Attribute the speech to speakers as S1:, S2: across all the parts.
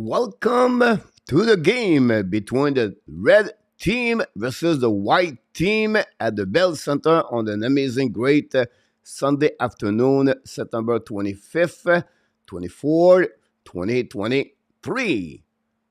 S1: welcome to the game between the red team versus the white team at the Bell Center on an amazing, great Sunday afternoon, September 25th, 24, 2023.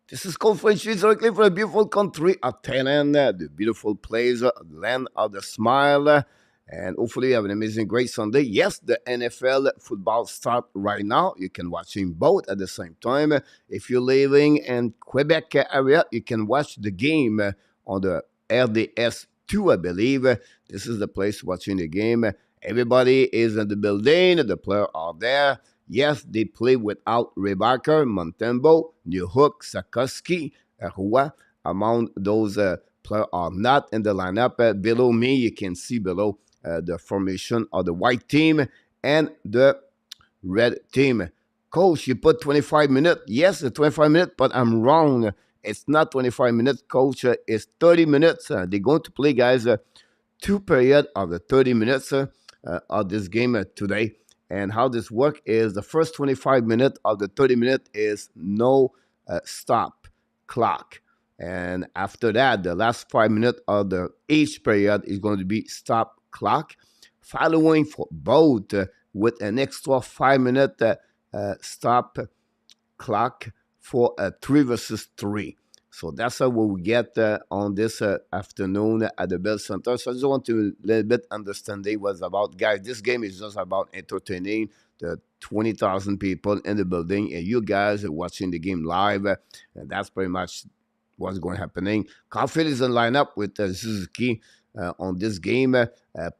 S1: This is Coach Frenchy directly from the beautiful country of Thailand, the beautiful place, land of the smile. And hopefully you have an amazing, great Sunday. Yes, the NFL football start right now. You can watch them both at the same time. If you're living in Quebec area, you can watch the game on the RDS2, I believe. This is the place watching the game. Everybody is in the building. The players are there. Yes, they play without Rebarker, Montembeault, Newhook, Sakoski, Roy. Among those players are not in the lineup. Below me, you can see below the formation of the white team and the red team. Coach, you put 25 minutes. Yes, 25 minutes, but I'm wrong. It's not 25 minutes, Coach. It's 30 minutes. They're going to play, guys, two periods of the 30 minutes of this game today. And how this works is the first 25 minutes of the 30 minutes is no stop clock. And after that, the last 5 minutes of each period is going to be stop clock, following for both with an extra 5 minute stop clock for a 3 versus 3. So that's what we get on this afternoon at the Bell Center. So I just want to a little bit understanding what's about. Guys, this game is just about entertaining the 20,000 people in the building, and you guys are watching the game live. And that's pretty much what's going to happening. Caulfield is in lineup with Suzuki on this game.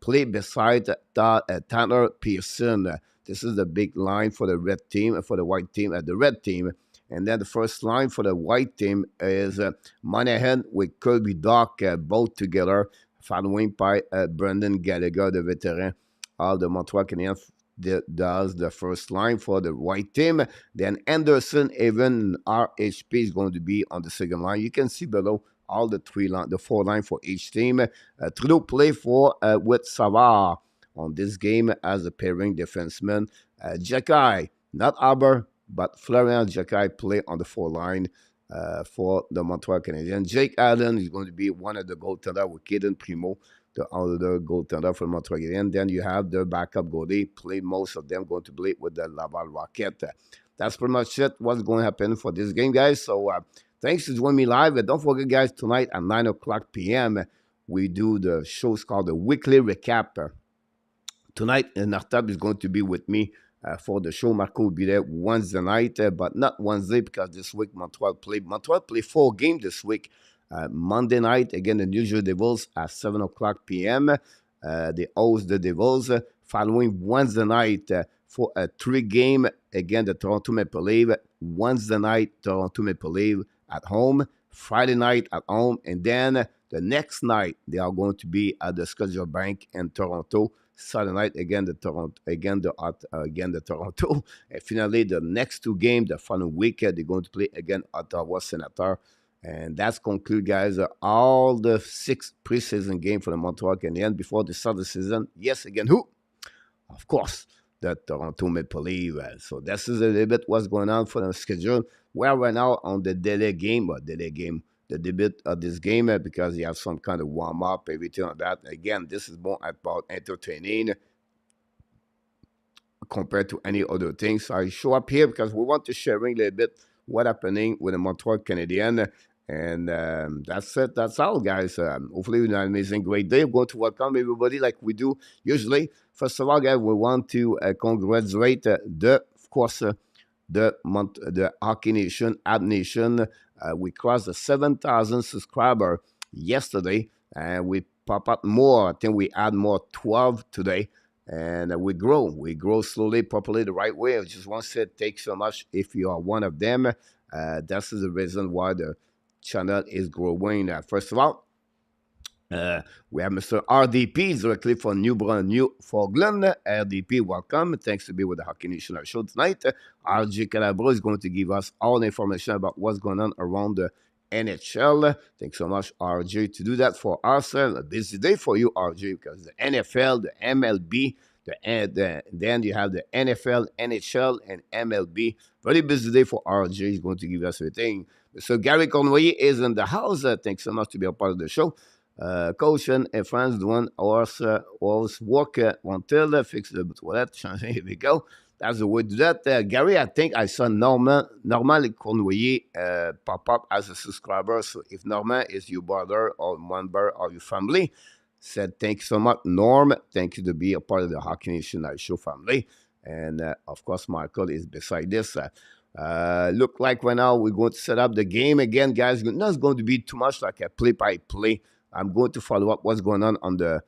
S1: Play beside Tanner Pearson. This is the big line for the red team, for the white team at the red team. And then the first line for the white team is Monahan with Kirby Dock, both together, following by Brendan Gallagher, the veteran of the Montreal Canadiens, does the first line for the white team. Then Anderson, even RHP is going to be on the second line. You can see below all the four line for each team. Trudeau play for with Savard on this game as a pairing defenseman. Jacky, not Aber, but Florian Jacky play on the four line for the Montreal Canadiens. Jake Allen is going to be one of the goaltenders with Kaden Primo, the other goaltender for the Montreal Canadiens. Then you have the backup goalie, play most of them going to play with the Laval Rocket. That's pretty much it. What's going to happen for this game, guys? So thanks for joining me live. And don't forget, guys, tonight at 9 o'clock p.m., we do the shows called the Weekly Recap. Tonight, Nartab is going to be with me for the show. Marco will be there Wednesday night, but not Wednesday because this week Montreal played 4 games this week. Monday night, again, the New Jersey Devils at 7 o'clock p.m. They host the Devils. Following Wednesday night for a 3-game, again, the Toronto Maple Leafs. Wednesday night, Toronto Maple Leafs at home. Friday night at home. And then the next night, they are going to be at the Scotiabank in Toronto. Saturday night, again, the Toronto. And finally, the next 2 games, the following week, they're going to play again Ottawa Senator. And that's conclude, guys, all the 6 preseason games for the Montreal Canadiens before the start of the season. Yes, again, who? Of course, the Toronto Maple Leafs. So this is a little bit what's going on for the schedule. We're right now on the delay game, the debut of this game because you have some kind of warm-up, everything like that. Again, this is more about entertaining compared to any other things. So I show up here because we want to sharing a little bit what's happening with the Montreal Canadiens. And that's it. That's all, guys. Hopefully, you have an amazing, great day. We're going to welcome everybody like we do usually. First of all, guys, we want to congratulate the Hockey Nation, Ad Nation. We crossed the 7,000 subscriber yesterday, and we pop up more. I think we add more 12 today, and we grow. We grow slowly, properly, the right way. I just want to say thanks so much if you are one of them. That's the reason why the channel is growing. First of all, we have Mr. RDP directly from Newfoundland. RDP, welcome. Thanks to be with the Hockey Nation show tonight. RJ Calabro is going to give us all the information about what's going on around the NHL. Thanks so much, RJ, to do that for us. A busy day for you, RJ, because the NFL, the MLB, Then you have the NFL, NHL, and MLB. Very busy day for RJ. He's going to give us everything. So Gary Cournoyer is in the house. Thanks so much to be a part of the show. Coach and friends doing horse work until fix the toilet. Here we go. That's the way to do that. Gary, I think I saw Norman Cournoyer pop up as a subscriber. So if Norman is your brother or member of your family, said thank you so much, Norm. Thank you to be a part of the Hockey Nation Live Show family. And of course, Michael is beside this. Look like right now we're going to set up the game again, guys. Not going to be too much like a play-by-play. I'm going to follow up what's going on the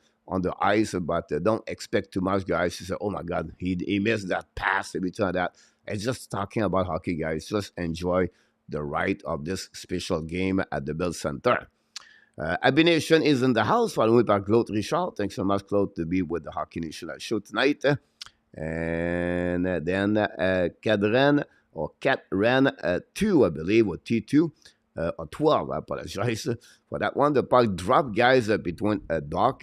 S1: ice, but don't expect too much, guys. She said, "Oh my God, he missed that pass every time that." It's just talking about hockey, guys. Just enjoy the ride of this special game at the Bell Center. Abby Nation is in the house, followed by Claude Richard. Thanks so much, Claude, to be with the Hockey Nation show tonight. And then Cadren or Catren 2, I believe, or T2. Or 12, I apologize for that one. The puck drop, guys, between Doc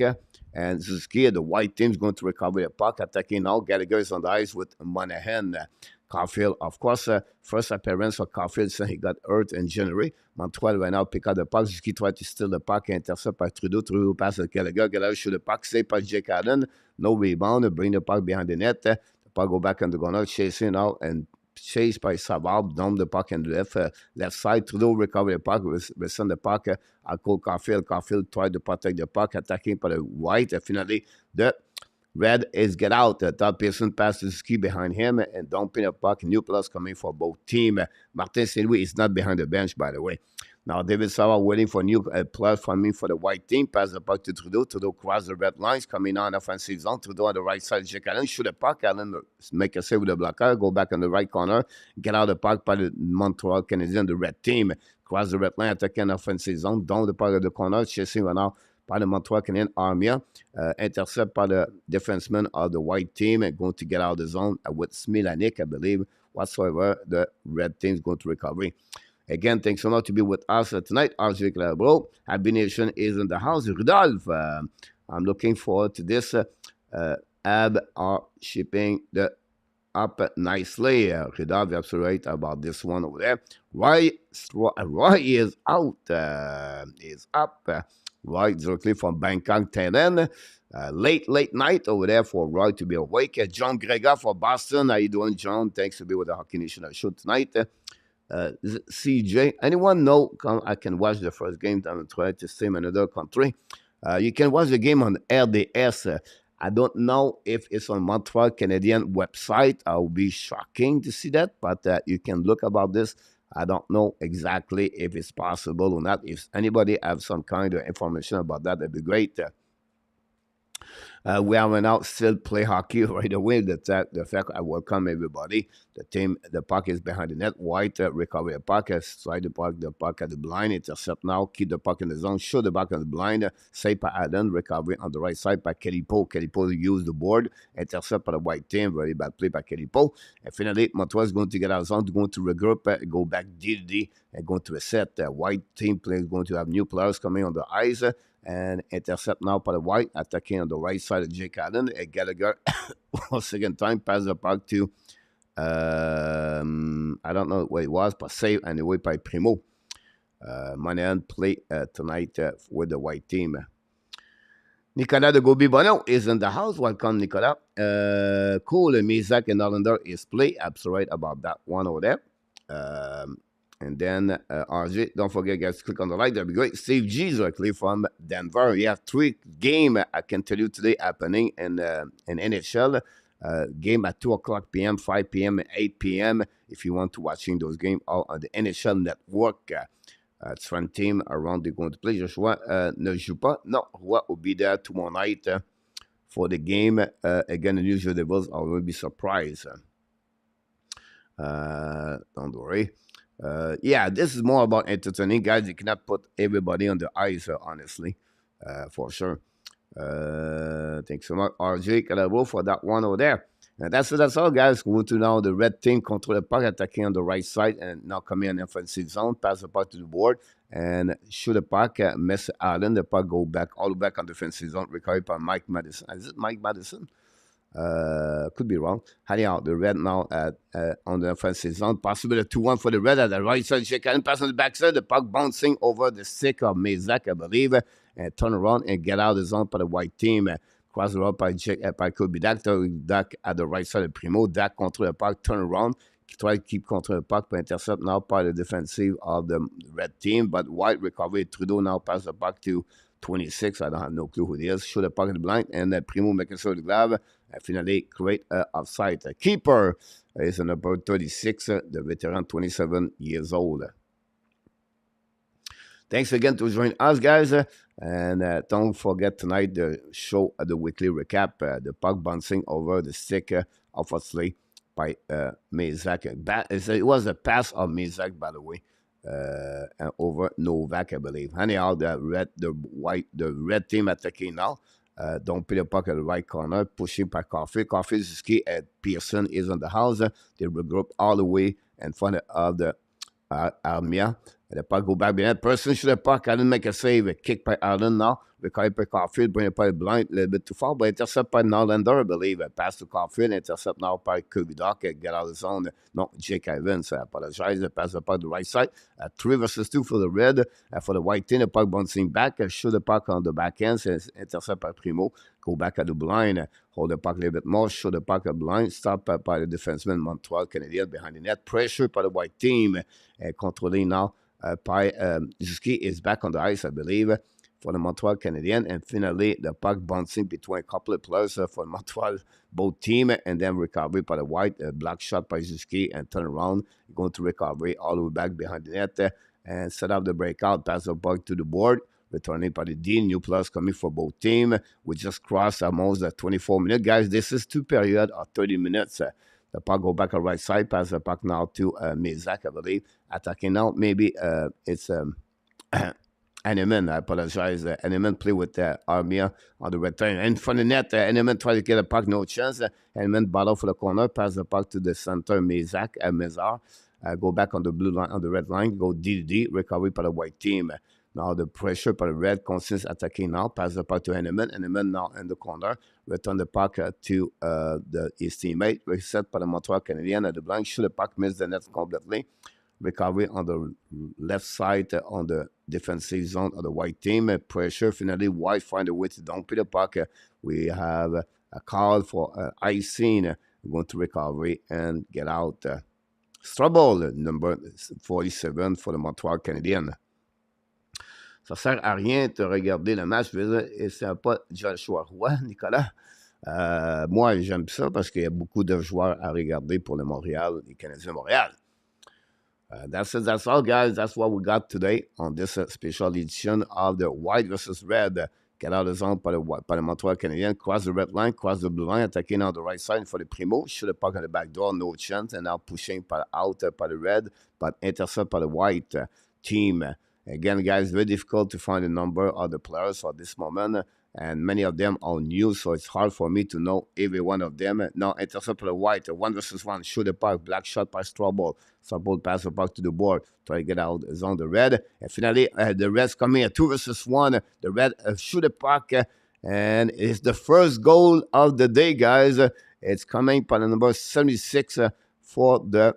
S1: and Suzuki. The white team's going to recover the puck, attacking now. Gallagher is on the ice with Monahan. Caulfield, of course, first appearance for Caulfield since he got hurt in January. Montreal right now pick up the puck. Suzuki tried to steal the puck, intercept by Trudeau. Trudeau pass at Gallagher. Gallagher shoot the puck, saved by Jake Allen. No rebound, bring the puck behind the net. The puck go back on the corner, chasing out and chased by Savard, down the puck in the left side. Trudeau recover the puck, resend the puck. I call Caulfield. Caulfield tried to protect the puck, attacking by the white. Finally, the red is get out. Todd Pearson passes ski behind him and dumping the puck. New plus coming for both teams. Martin St. Louis is not behind the bench, by the way. Now, David Savard waiting for new plus coming for the white team. Pass the puck to Trudeau. Trudeau cross the red lines, coming on offensive zone. Trudeau on the right side. Jake Allen shoot the puck. Allen make a save with the blocker. Go back on the right corner. Get out the puck by the Montreal Canadiens, the red team. Cross the red line, attacking offensive zone. Down the puck of the corner. Chasing right now by the Montreal Canadiens Armia. Intercept by the defenseman of the white team. And going to get out of the zone with Smilanik, I believe. Whatsoever, the red team is going to recover. Again, thanks so much to be with us tonight. RJ Clabro, Happy Nation is in the house. Rudolph, I'm looking forward to this. Ab are shipping the up nicely. Rudolph, you're absolutely right about this one over there. Roy is out. Is up. Roy directly from Bangkok, Thailand. Late night over there for Roy to be awake. John Gregor for Boston. How you doing, John? Thanks to be with the Hockey Nation show tonight. CJ, anyone know? I can watch the first game. I'm trying to stream another country. You can watch the game on RDS. I don't know if it's on Montreal Canadian website. I'll be shocking to see that, but you can look about this. I don't know exactly if it's possible or not. If anybody have some kind of information about that, that'd be great. We are now still play hockey right away. The fact I welcome everybody. The team, the puck is behind the net. White recover the puck, slide the puck at the blind, intercept now, keep the puck in the zone, show the puck on the blind, save by Adam, recovery on the right side by Kelly Poe. Kelly Poe use the board, intercept by the white team, very bad play by Kelly Poe. And finally, Montreal is going to get out of zone, going to regroup, go back D and going to reset. White team player is going to have new players coming on the ice. And intercept now by the white, attacking on the right side of Jake Allen. Gallagher, second time, pass the puck to, I don't know what it was, but save anyway by Primo. Monahan play tonight with the white team. Nicolas de Gobi-Bono is in the house. Welcome, Nicolas. Cool, Mizak and Hollander is play. Absolutely right about that one over there. And then RJ, don't forget, guys, click on the like. That'd be great. Steve G directly from Denver. You have 3 games, I can tell you, today happening in NHL. Game at 2 o'clock p.m., 5 p.m., and 8 p.m. if you want to watching those games on the NHL Network. It's fun team around the going to play. Joshua ne joue pas. No, Roy will be there tomorrow night for the game. Again, the New Jersey Devils. I will be surprised. Don't worry. Yeah, this is more about entertaining, guys. You cannot put everybody on the ice, honestly, for sure. Thanks so much, RJ Calabo, for that one over there. And that's all, guys. Going to now the red team control the puck, attacking on the right side, and now coming in offensive zone, pass the puck to the board, and shoot the puck, miss Allen. The puck go back all the way back on the defensive zone, recovered by Mike Madison. Is it Mike Madison? Could be wrong. Anyhow, the red now on the offensive zone. Possibly a 2-1 for the red at the right side. Jake Allen pass on the backside. The puck bouncing over the stick of Mezak, I believe. And turn around and get out of the zone for the white team. Cross the road by Kobe Dak. Dak at the right side of Primo. Dak control the puck, turn around. Try to keep control the puck, but intercept now by the defensive of the red team. But White recovery. Trudeau now pass the puck to 26. I don't have no clue who it is. Shoot the puck in the blind. And Primo making sure the glove. Finally, create offside. Keeper is number 36, the veteran, 27 years old. Thanks again to join us, guys. And don't forget tonight the show, the weekly recap, the puck bouncing over the stick, obviously, by Mezak. It was a pass of Mezak, by the way, over Novak, I believe. Anyhow, the red team attacking now. Don't put the puck at the right corner, pushing by Coffee. Coffee, Ski, and Pearson is on the house. They regroup all the way in front of the Armia. The puck go back behind. Person should the puck. I didn't make a save. A kick by Allen now. Recovered by Caulfield. Bring it by blind. A little bit too far. But intercept by Norlander, I believe. Pass to Caulfield. Intercept now by Kirby Dock. Get out of the zone. No, Jake Evans. I apologize. Pass the puck to the right side. 3 versus 2 for the red. For the white team, the puck bouncing back. Shoot the puck on the back end. Intercept by Primo. Go back at the blind. Hold the puck a little bit more. Shoot the puck at blind. Stop by the defenseman Montreal Canadiens behind the net. Pressure by the white team. Controlling now. Zuski is back on the ice, I believe, for the Montreal Canadiens. And finally, the puck bouncing between a couple of players for Montreal, both team, and then recovery by the white. Black shot by Zuski and turn around, going to recovery all the way back behind the net and set up the breakout, pass the puck to the board. Returning by the D, new players coming for both teams. We just crossed almost the 24 minutes. Guys, this is 2 periods of 30 minutes. The puck go back on the right side, pass the puck now to Mezak, I believe. Attacking now, maybe it's Animan, I apologize. Animan play with Armia on the return. And from the net, Animan try to get a puck, no chance. Animan battle for the corner, pass the puck to the center, Mezak, Mezar. Go back on the blue line, on the red line, go D, recovery by the white team. Now the pressure by the red, Constance attacking now, pass the puck to Henneman. Henneman now in the corner, return the puck to his teammate, reset by the Montreal Canadiens at the blank, shoot the puck, miss the net completely. Recovery on the left side on the defensive zone of the white team. Pressure, finally, White find a way to dump the puck. We have a call for icing. We're going to recovery and get out. Strubble, number 47 for the Montreal Canadiens. Ça sert à rien de regarder le match. Et c'est pas Joshua Roy, Nicolas. Moi, j'aime ça parce qu'il y a beaucoup de joueurs à regarder pour le Montréal, les Canadiens de Montréal. That's it. That's all, guys. That's what we got today on this special edition of the white versus red. Get out of the zone par le Montreal Canadien. Cross the red line, cross the blue line, attacking on the right side for the Primo. Shoot the puck on the back door, no chance. And now pushing out by the red, but intercept by the white team. Again, guys, very difficult to find the number of the players at this moment. And many of them are new, so it's hard for me to know every one of them. Now, intercept by the white, 1 versus 1, shoot the puck, black shot by Strobel. Strobel pass the puck to the board, try to get out the zone, the red. And finally, the red's coming at 2 versus 1. The red shoot the puck, and it's the first goal of the day, guys. It's coming by the number 76 for the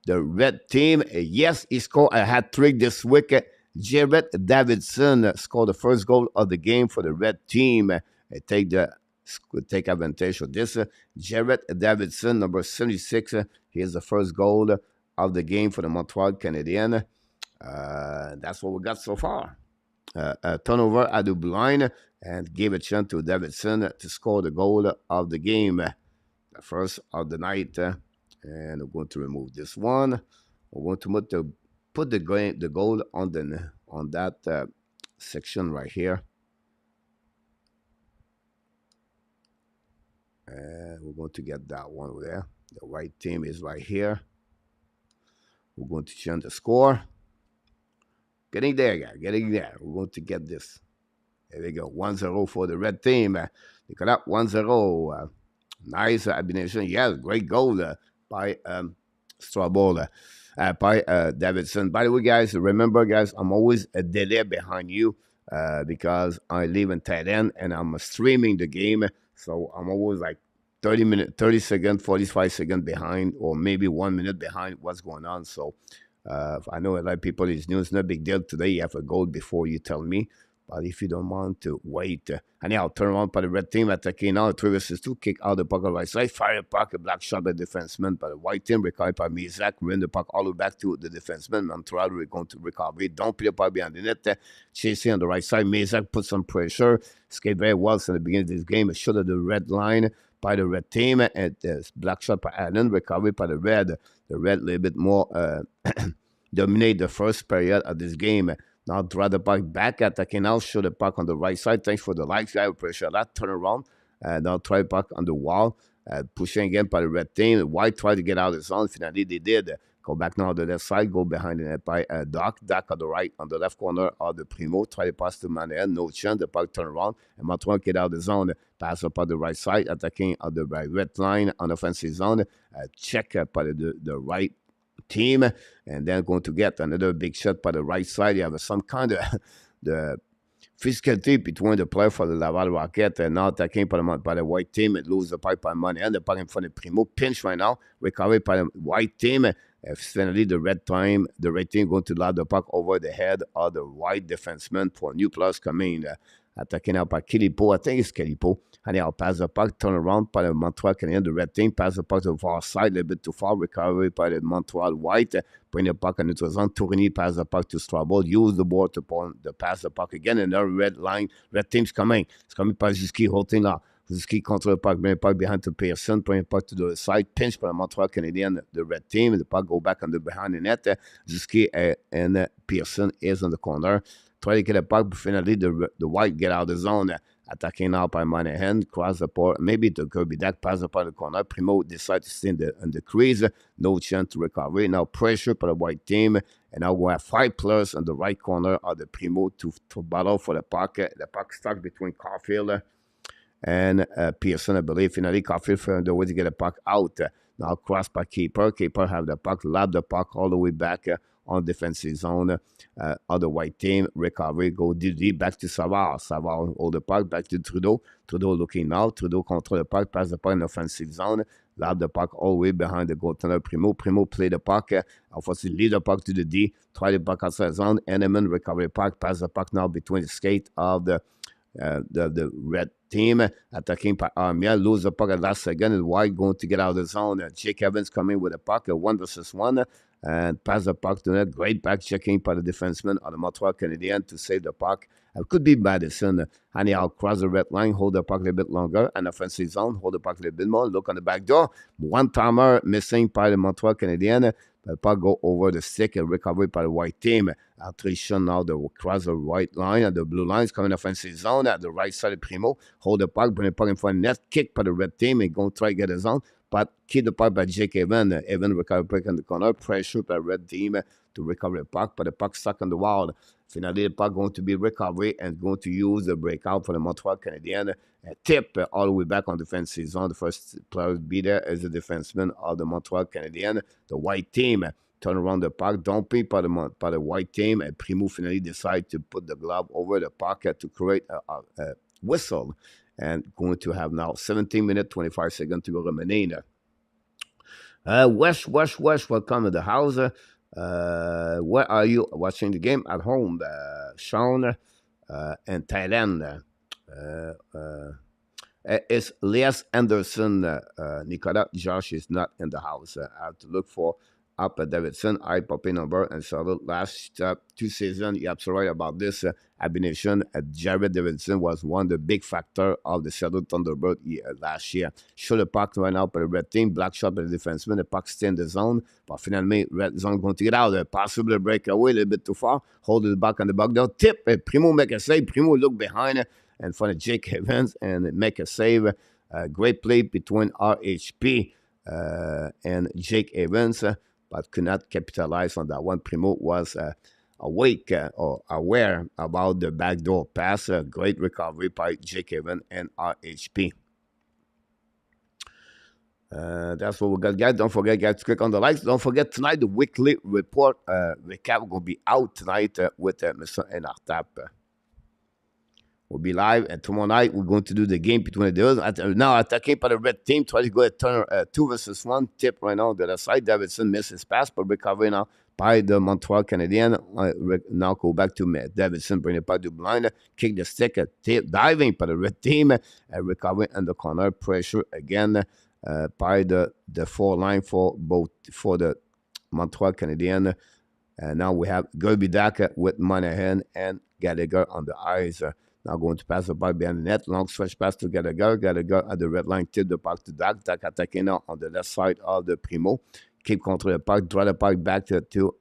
S1: red team. Yes, he scored a hat-trick this week. Jared Davidson scored the first goal of the game for the red team. Take advantage of this. Jared Davidson, number 76. Here's the first goal of the game for the Montreal Canadiens. That's what we got so far. A turnover at the blind and gave a chance to Davidson to score the goal of the game. The first of the night. And we're going to remove this one. We're going to put the goal on that section right here. And we're going to get that one over there. The white team is right here. We're going to change the score. Getting there, guys. Getting there. We're going to get this. There we go. 1-0 for the red team. Look at that. 1-0. Nice combination. Yes, great goal by Strobel. By Davidson. By the way, guys, remember, guys, I'm always a delay behind you because I live in Thailand and I'm streaming the game. So I'm always like 30 seconds, 45 seconds behind, or maybe 1 minute behind what's going on. So I know a lot of people is new. It's no big deal. Today you have a goal before you tell me. But if you don't want to wait, anyhow, turn around by the red team, attacking now, 3 versus 2, kick out the puck on the right side, fire puck, a black shot by the defenseman, by the white team, recovered by Mizak, win the puck all the way back to the defenseman. Montreal, we're going to recover it. Don't play the puck behind the net, chasing on the right side. Mizak put some pressure, skate very well since the beginning of this game. A shot at the red line by the red team, and black shot by Allen, recovered by the red. The red a little bit more dominate the first period of this game. Now draw the puck back, attacking now, show the puck on the right side. Thanks for the likes, guy. Pressure that, turn around. Now try puck on the wall. Pushing again by the red team. White tried to get out of the zone. Finally, they did. Go back now to the left side. Go behind the net by Doc. Doc on the right, on the left corner of the Primo. Try to pass to Manuel. No chance. The puck turn around. And Montreal get out of the zone. Pass up on the right side. Attacking on the red line on offensive zone. Check by the right team, and then going to get another big shot by the right side. You have some kind of the physicality between the player for the Laval Rocket and now attacking by the white team and lose the puck by money and the puck in front of Primo. Pinch right now, recovered by the white team. Finally, the red team going to lob the puck over the head of the white defenseman for new plus coming. Attacking out by Kilipo. I think it's Kilipo. And I'll pass the puck, turn around by the Montreal Canadiens, the red team, pass the puck to the far side, a little bit too far, recovery by the Montreal White, bring the puck on the zone, Tourigny pass the puck to Strabo, use the board to pass the puck again, another red line, red team's coming. It's coming by Zuski, holding là. Zuski contre le puck, bring the puck behind to Pearson, bring the puck to the side, pinch by the Montreal Canadiens, the red team, the puck go back on the behind the net, Zuski and Pearson is on the corner. Try to get a puck, but finally the white get out of the zone. Attacking now by Monahan, cross the port, maybe to Kirby Dak, pass up on the corner. Primo decides to stay in the crease, no chance to recover. Now pressure for the white team, and now we have 5 players on the right corner of the Primo to battle for the puck. The puck stuck between Caulfield and Pearson, I believe. Finally, Caulfield found the way to get the puck out. Now cross by Keeper. Keeper have the puck, lap the puck all the way back on defensive zone of the white team. Recovery, go Didi, back to Savard. Savard hold the puck, back to Trudeau. Trudeau looking now. Trudeau control the puck, pass the puck in offensive zone. Lap the puck all the way behind the goaltender Primo. Primo play the puck. Unfortunately, lead the puck to the D. Try the puck outside zone. Eneman recovery puck, pass the puck now between the skate of the red team, attacking by Armia, lose the puck at last second, and White going to get out of the zone. Jake Evans coming with the puck, 1 versus 1, and pass the puck to net. Great back checking by the defenseman on the Montreal Canadiens to save the puck. It could be Madison. Anyhow, cross the red line, hold the puck a little bit longer, and offensive zone, hold the puck a little bit more, look on the back door. One timer missing by the Montreal Canadiens. The puck go over the stick and recovered by the white team. Attrition now, the cross the white line and the blue lines coming offensive zone at the right side of Primo. Hold the puck, bring the puck in front of net, kick by the red team and go try to get a zone. But keep the puck by Jake Evans. Evans recover puck in the corner, pressure by the red team to recover the puck, but the puck stuck on the wall. Finally, the puck going to be recovery and going to use the breakout for the Montreal Canadiens. Tip all the way back on defensive zone. The first player to be there is the defenseman of the Montreal Canadiens. The white team turn around the puck, dumping by the white team, and Primo finally decide to put the glove over the puck to create a whistle. And going to have now 17 minutes, 25 seconds to go remaining. West, welcome to the house. Where are you watching the game? At home, Sean and Thailand. It's Elias Anderson. Nicolas Josh is not in the house. I have to look for up at Davidson, I puppy number, and so last 2 seasons, you're absolutely right about this. Abination at Jared Davidson was one of the big factor of the Seattle Thunderbird last year. Show the puck right now by the red team, black shot by the defenseman, the puck stay in the zone, but finally, red zone going to get out there. Possibly break away a little bit too far, hold it back on the back door, tip, Primo make a save, Primo look behind and find Jake Evans and make a save. Great play between RHP and Jake Evans. But could not capitalize on that one. Primo was awake or aware about the backdoor pass. Great recovery by Jake Evans and RHP. That's what we got, guys. Don't forget, guys, to click on the likes. Don't forget, tonight, the weekly report recap will be out tonight with Mr. Enartap. We'll be live, and tomorrow night we're going to do the game between the deux. Now attacking by the red team, try to go at turn 2 versus 1. Tip right now on the other side. Davidson missed his pass, but recovery now by the Montreal Canadiens. Now go back to Davidson, bring it back to blind, kick the stick, diving by the red team, recovery in the corner, pressure again by the 4 line for the Montreal Canadiens. And now we have Gerbidak with Monahan and Gallagher on the eyes. Now going to pass the puck behind the net. Long stretch pass to Gallagher. Gallagher at the red line, tip the puck to Dak. Dak attacking now on the left side of the Primo. Keep control the puck. Draw the puck back to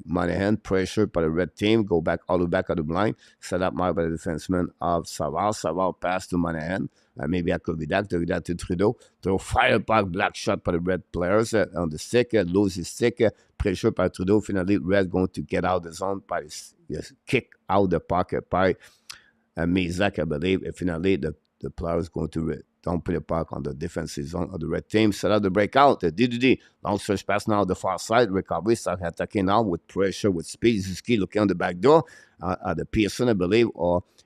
S1: Monahan. Pressure by the red team. Go back all the way back at the blind. Set up mark by the defenseman of Savard. Savard pass to Monahan. Maybe I could be that to Trudeau. Throw fire puck, black shot by the red players on the stick. Lose his stick. Pressure by Trudeau. Finally, red going to get out the zone by kick out the puck by Mizak, I believe. And finally, the players going to dump the puck on the defensive zone of the red team. Set up the breakout. The DDD. Long stretch pass now on the far side. Recovery. Start attacking now with pressure, with speed. Zuski looking on the back door. At the Pearson, I believe.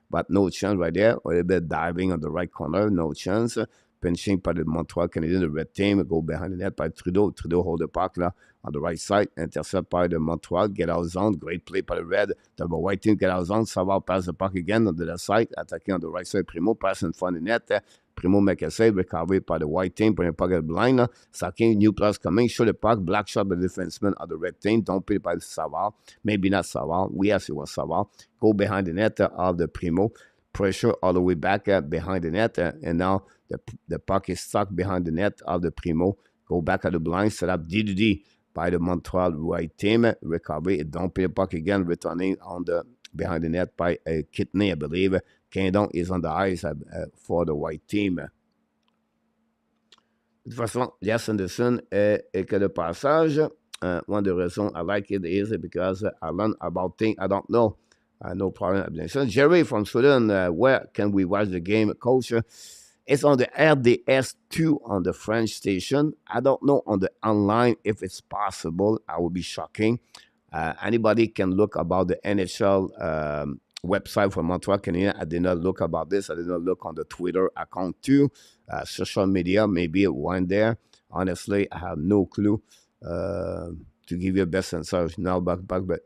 S1: But no chance right there. Or a bit diving on the right corner. No chance. Pinching by the Montreal Canadiens, the red team. Go behind the net by Trudeau. Trudeau hold the puck là, on the right side. Intercept by the Montreal. Get out zone. Great play by the red. The white team get out zone. Savard pass the puck again on the left side. Attacking on the right side. Primo pass in front of the net. Primo make a save. Recovery by the white team. Bring the puck at the blind. Sacking. New players coming. Show the puck. Black shot by the defenseman of the red team. Don't play by Savard. Maybe not Savard. We ask it was Savard. Go behind the net of the Primo. Pressure all the way back behind the net. And now the puck is stuck behind the net of the Primo. Go back at the blind. Set up DDD by the Montreal white team. Recovery. Don't play the puck again. Returning on the behind the net by Kidney, I believe. Quindon is on the ice for the white team. De toute façon, Elias Anderson est que le passage. One of the reasons I like it is because I learn about things I don't know. No problem. Jerry from Sweden, where can we watch the game, Coach? It's on the RDS2 on the French station. I don't know on the online if it's possible. I would be shocking. Anybody can look about the NHL website for Montreal Canadiens. I did not look about this. I did not look on the Twitter account too. Social media, maybe one there. Honestly, I have no clue. To give you a best answer. Now back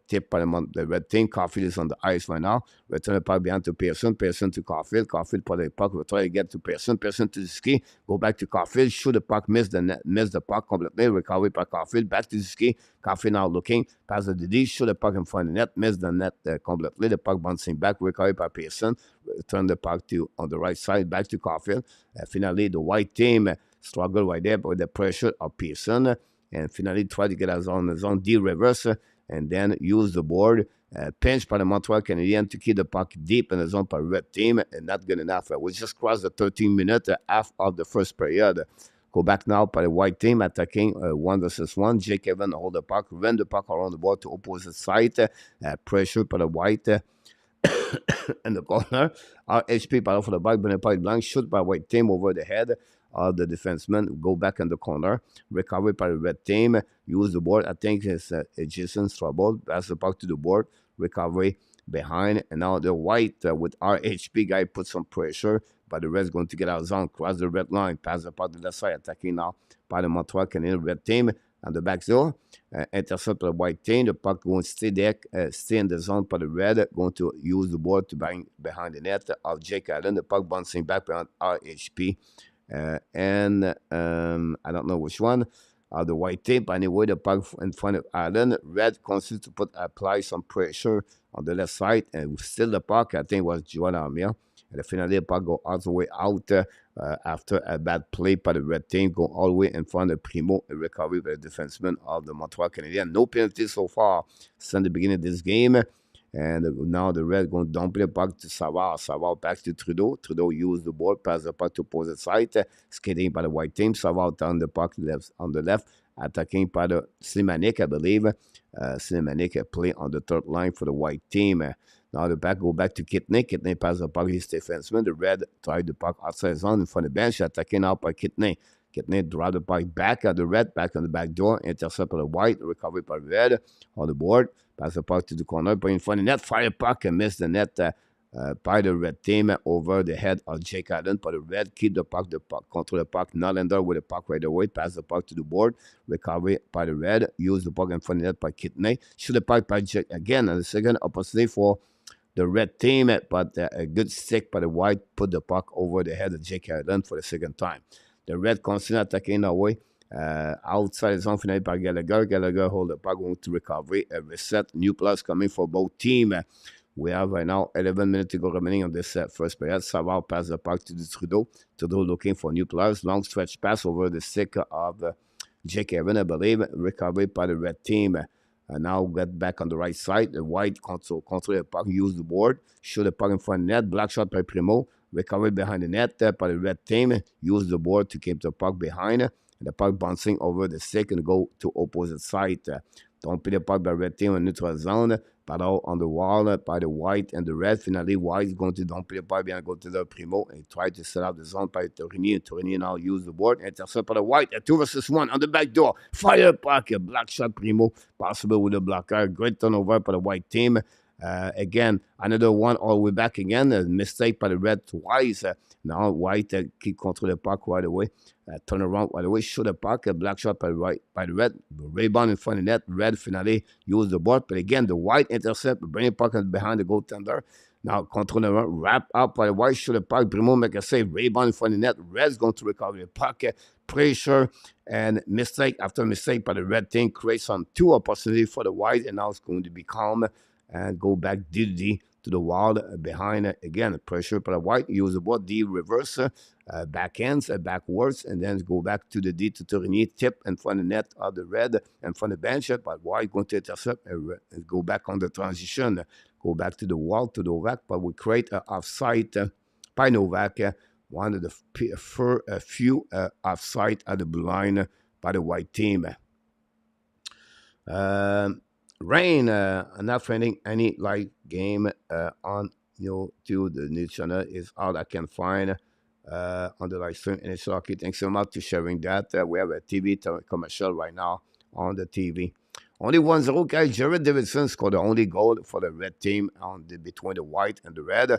S1: tip by the red team. Caulfield is on the ice right now. Return the puck behind to Pearson. Pearson to Caulfield. Caulfield put the puck. We try to get to Pearson. Pearson to the ski. Go back to Caulfield. Shoot the puck. Miss the puck completely. Recovery by Caulfield. Back to the ski. Caulfield now looking. Pass the DD. Shoot the puck in front of the net. Miss the net completely. The puck bouncing back. Recovery by Pearson. Return the puck to on the right side. Back to Caulfield. Finally, the white team struggle right there with the pressure of Pearson. And finally try to get us on the zone D reverse and then use the board. Pinch by the Montreal Canadiens to keep the puck deep in the zone by the red team, and not good enough. We just crossed the 13-minute half of the first period. Go back now by the white team attacking 1 versus 1. Jake Evans hold the puck, run the puck around the board to opposite side. Pressure by the white in the corner. RHP battle for the puck, but the puck blank, shoot by white team over the head of the defenseman. Go back in the corner. Recovery by the red team. Use the board. I think it's Jason's trouble. Pass the puck to the board. Recovery behind. And now the white with RHP guy put some pressure. But the red's going to get out of zone. Cross the red line. Pass the puck to the left side. Attacking now by the Montreal Canadiens red team. On the back zone. Intercept the white team. The puck going to stay there. Stay in the zone by the red. Going to use the board to bang behind the net of Jake Allen. The puck bouncing back behind RHP. And I don't know which one. The white tape. Anyway, the puck in front of Allen. Red continues to apply some pressure on the left side. And still the puck, I think, was Joan Armia. And finally, the puck go all the way out after a bad play by the red team. Go all the way in front of Primo. And recovery by the defenseman of the Montreal Canadiens. No penalties so far since the beginning of this game. And now the red going to dump the puck to Savard. Savard back to Trudeau. Trudeau used the ball, pass the puck to opposite side. Skating by the white team. Savard down the puck on the left. Attacking by the Slimanik, I believe. Slimanik play on the third line for the white team. Now the back go back to Kidney. Kidney pass the puck his defenseman. The red tried the puck outside zone in front of the bench. Attacking out by Kidney. Kidney drive the puck back at the red, back on the back door. Intercept by the white. Recovery by the red on the board. Pass the puck to the corner. But in front of the net. Fire puck and miss the net by the red team over the head of Jake Allen. For the red, keep the puck, control the puck, Nylander with the puck right away, pass the puck to the board, recovery by the red, use the puck in front of net by Kidney, shoot the puck by Jake again, and the second opportunity for the red team, but a good stick by the white, put the puck over the head of Jake Allen for the second time. The red continue attacking away. Outside the zone finale by Gallagher. Gallagher hold the puck, going to recovery. A reset, new plus coming for both teams. We have right now 11 minutes to go remaining on this first period. Savard pass the puck to the Trudeau. Trudeau looking for new plus. Long stretch pass over the stick of Jake Evan, I believe. Recovery by the red team. Now get back on the right side. The white control the puck, use the board. Shoot the puck in front of the net. Black shot by Primo. Recovery behind the net by the red team. Use the board to keep the puck behind. And the puck bouncing over the stick and go to opposite side. Don't put the puck by red team in neutral zone. Battle on the wall by the white and the red. Finally, white is going to don't put the puck behind, go to the Primo and try to set up the zone by Tourigny. Tourigny now use the board. Intercept by the white. 2 versus 1 on the back door. Fire puck. Black shot Primo. Possible with the blocker. Great turnover by the white team. Again, another one all the way back again. A mistake by the red twice. Now white keep control the puck right away. Turn around right away. Shoot the puck. A black shot by the red. Rebound in front of the net. Red finally use the board. But again, the white intercept. Bring the puck behind the goaltender. Now control the run. Wrap up by the white. Shoot the puck. Primo make a save. Rebound in front of the net. Red's going to recover the puck. Pressure and mistake after mistake by the red team creates some 2 opportunities for the white. And now it's going to be calm. And go back D to the wall behind again. Pressure by the white. Use the board. D reverse. Backhands, backwards. And then go back to the D to Tourigny. Tip in front of the net of the red. In front of the bench. But white going to intercept and go back on the transition. Go back to the wall to Novak. But we create an offside by Novak. One of the few offside at the blue line by the white team. Rain, not finding any live game on to the news channel is all I can find on the live stream. And it's okay. Thanks so much for sharing that. We have a TV commercial right now on the TV. Only 1-0, guys. Jared Davidson scored the only goal for the red team between the white and the red.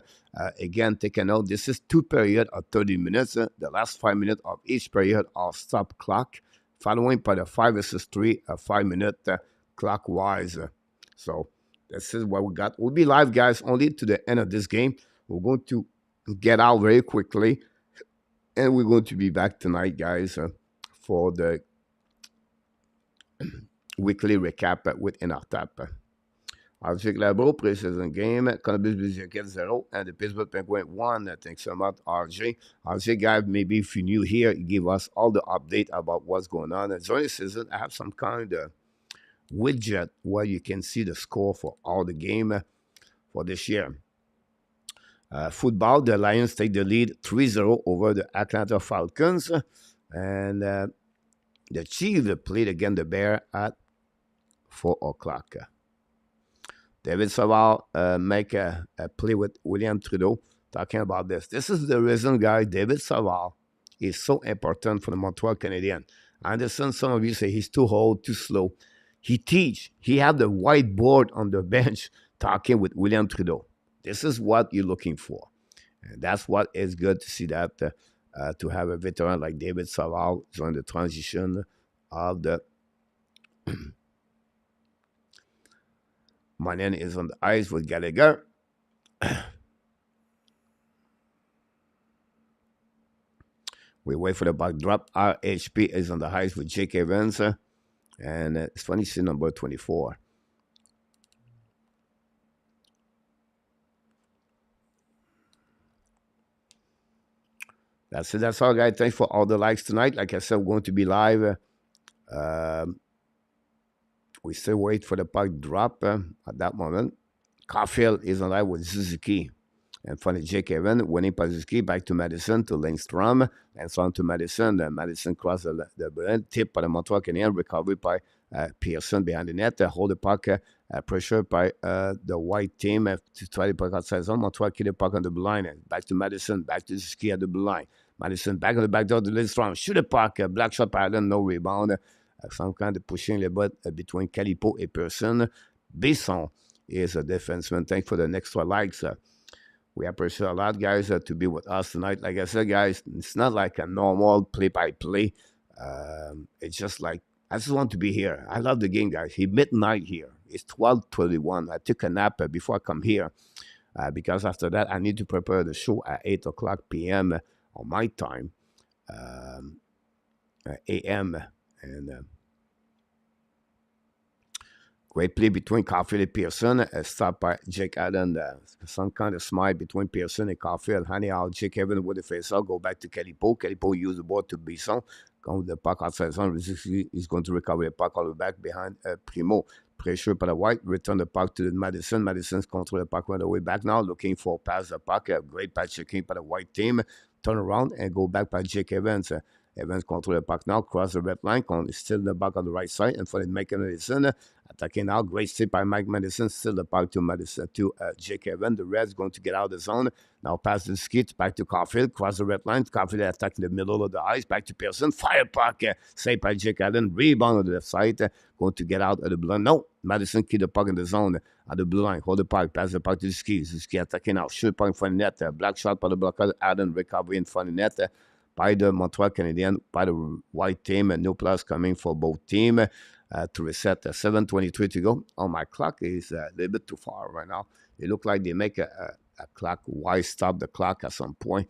S1: Again, take a note. This is 2 periods of 30 minutes. The last 5 minutes of each period are stop clock, following by the 5 versus 3 5-minute clockwise. So this is what we got. We'll be live, guys, only to the end of this game. We're going to get out very quickly, and we're going to be back tonight, guys, for the weekly recap with NRTAP. Avec la Bro, preseason game, Columbus Blue Jackets 0 and the Pittsburgh Penguins 1. Thanks so much, RJ. RJ, guys, maybe if you're new here, give us all the update about what's going on. And during the season, I have some kind of widget where you can see the score for all the game for this year. Football, the Lions take the lead 3-0 over the Atlanta Falcons. And the Chiefs played against the Bears at 4 o'clock. David Savard make a play with William Trudeau talking about this. This is the reason, guys, David Savard is so important for the Montreal Canadiens. I understand some of you say he's too old, too slow. He teach. He had the whiteboard on the bench talking with William Trudeau. This is what you're looking for. And that's what is good to see that, to have a veteran like David Savard during the transition of the... My name is on the ice with Gallagher. We wait for the back drop. RHP is on the ice with Jake Evans. And it's funny, see number 24. That's it. That's all, guys. Thanks for all the likes tonight. Like I said, we're going to be live. We still wait for the puck drop at that moment. Caulfield is on live with Suzuki. And finally, Jake Evans winning by Suzuki. Back to Madison, to Lindstrom. Lindstrom to Madison. Madison cross the line. Tip by the Montreal Canadiens. Recovery by Pearson behind the net. Hold the puck. Pressure by the white team to try to puck outside zone. Montreal keep the puck on the blue line. Back to Madison. Back to Suzuki at the blue line. Madison back on the back door to Lindstrom. Shoot the puck. Black shot by Allen. No rebound. Some kind of pushing the butt between Calipo and Pearson. Besson is a defenseman. Thanks for the next 2 likes. We appreciate a lot, guys, to be with us tonight. Like I said, guys, it's not like a normal play-by-play. It's just like I just want to be here. I love the game, guys. It's midnight here. It's 12:21. I took a nap before I come here because after that I need to prepare the show at 8 o'clock p.m. On my time, um, a.m. and great play between Caulfield and Pearson. Stopped by Jake Allen. Some kind of smile between Pearson and Caulfield. Honey out. Jake Evans with the face up. Go back to Calipo. Calipo used the ball to Bisson. Come with the puck outside zone. He's going to recover the puck all the way back behind Primo. Pressure by the White. Return the puck to Madison. Madison's control the puck right away back now. Looking for pass the puck. Great patch checking by the White team. Turn around and go back by Jake Evans. Evans control the puck now. Cross the red line. Still in the back on the right side. And for the Madison. Attacking now, great save by Mike Madison. Still the puck to Madison to Jake Evans. The Reds going to get out of the zone. Now pass the skit back to Caulfield. Cross the red line. Caulfield attacking the middle of the ice. Back to Pearson. Fire puck. Saved by Jake Allen. Rebound on the left side. Going to get out of the blue line. No. Madison keep the puck in the zone at the blue line. Hold the puck. Pass the puck to the skis. The ski attacking now. Shoot puck in front of the net. Black shot by the blocker. Allen recovery in front of the net. By the Montreal Canadiens. By the White team. No plus coming for both teams. To reset 7:23 to go. Oh, my clock is a little bit too far right now. It look like they make a clock. Why stop the clock at some point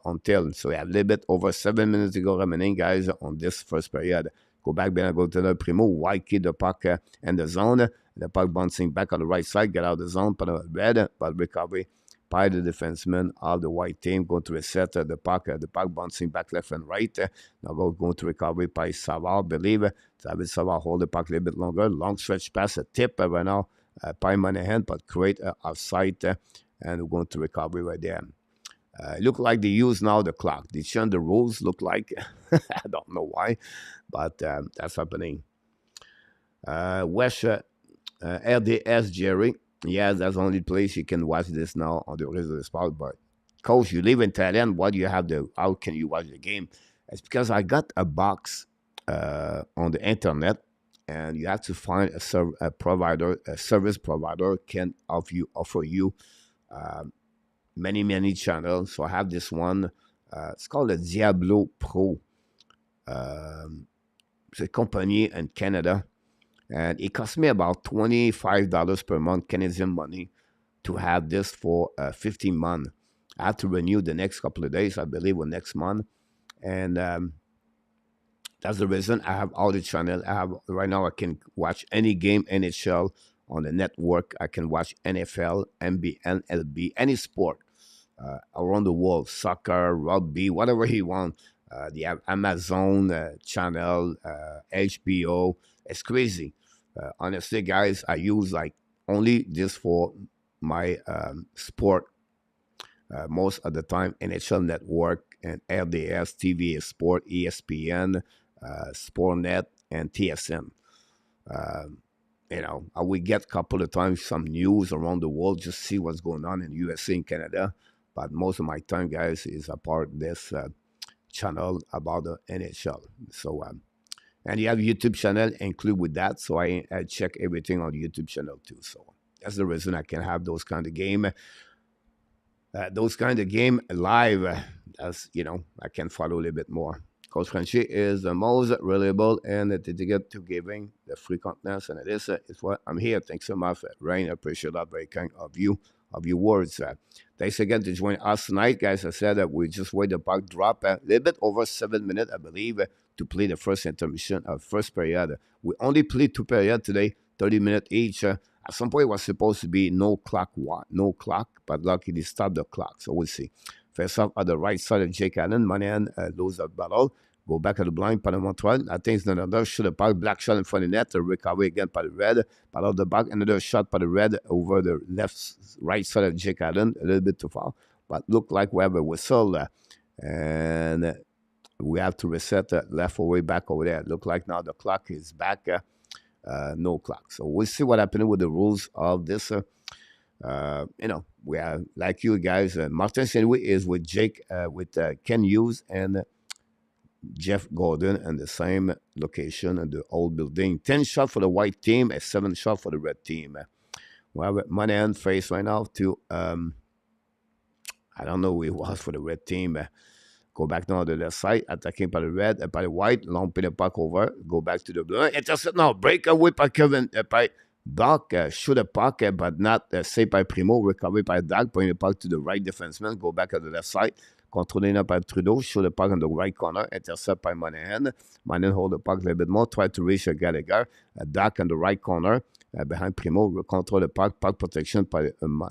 S1: until? So we have a little bit over 7 minutes to go remaining, guys, on this first period. Go back, then go to the Primo. Why keep the puck in the zone? The puck bouncing back on the right side. Get out of the zone. But red, but recovery by the defenseman of the White team. Going to reset the puck bouncing back left and right. Now going to recovery by Savard, believe it. Savard hold the puck a little bit longer. Long stretch pass, a tip right now by Monahan, but create offside. And we're going to recovery right there. It look like they use now the clock. They change the rules, look like. I don't know why, but that's happening. West RDS Jerry. Yeah, that's the only place you can watch this now on the rest of the spot. But Coach, you live in Thailand. Why do you have how can you watch the game? It's because I got a box on the internet, and you have to find a service provider can offer you many channels. So I have this one. It's called the Diablo Pro. It's a company in Canada. And it cost me about $25 per month Canadian money to have this for 15 months. I have to renew the next couple of days, I believe, or next month. And that's the reason I have all the channels. Right now I can watch any game, NHL on the network. I can watch NFL, NBA, NLB, any sport around the world, soccer, rugby, whatever you want. They have Amazon channel, HBO. It's crazy. Honestly, guys, I use like only this for my sport most of the time. NHL Network and RDS, TVA Sport, ESPN, Sportnet, and TSN. I will get a couple of times some news around the world, just see what's going on in USA and Canada. But most of my time, guys, is a part of this channel about the NHL. So, and you have YouTube channel include with that. So I check everything on the YouTube channel too. So that's the reason I can have those kind of game. Live, as I can follow a little bit more. Coach Frenchy is the most reliable and dedicated to giving the free content, and it's what I'm here. Thanks so much, Rain. I appreciate that. Very kind of you, of your words. Thanks again to join us tonight, guys. I said that we just wait the puck drop a little bit over 7 minutes, I believe, to play the first intermission of first period. We only played 2 periods today, 30 minutes each. At some point, it was supposed to be no clock, but luckily they stopped the clock. So we'll see. First up at the right side of Jake Allen, Monahan lose the battle. Go back at the blind, by the Montreal. I think it's another shot of puck, black shot in front of the net. Recovery again by the red. But out the back, another shot by the red over the right side of Jake Allen. A little bit too far. But look like we have a whistle. And we have to reset left away back over there. Look like now the clock is back. No clock. So we'll see what happens with the rules of this. We are like you guys. Martin St. Louis is with Jake, with Ken Hughes and Jeff Gordon in the same location in the old building. 10 shots for the white team and 7 shots for the red team. We have Monahan face right now to I don't know who it was for the red team. Go back now to the left side, attacking by the red, by the white, long pin the puck over, go back to the blue. Intercept now, breakaway by Kevin, by Doc, shoot the puck, but not saved by Primo, recovery by Doc, bring the puck to the right defenseman, go back to the left side, controlling up by Trudeau, shoot the puck on the right corner, intercept by Monahan. Monahan hold the puck a little bit more, try to reach Gallagher, Doc on the right corner, behind Primo, control the puck protection by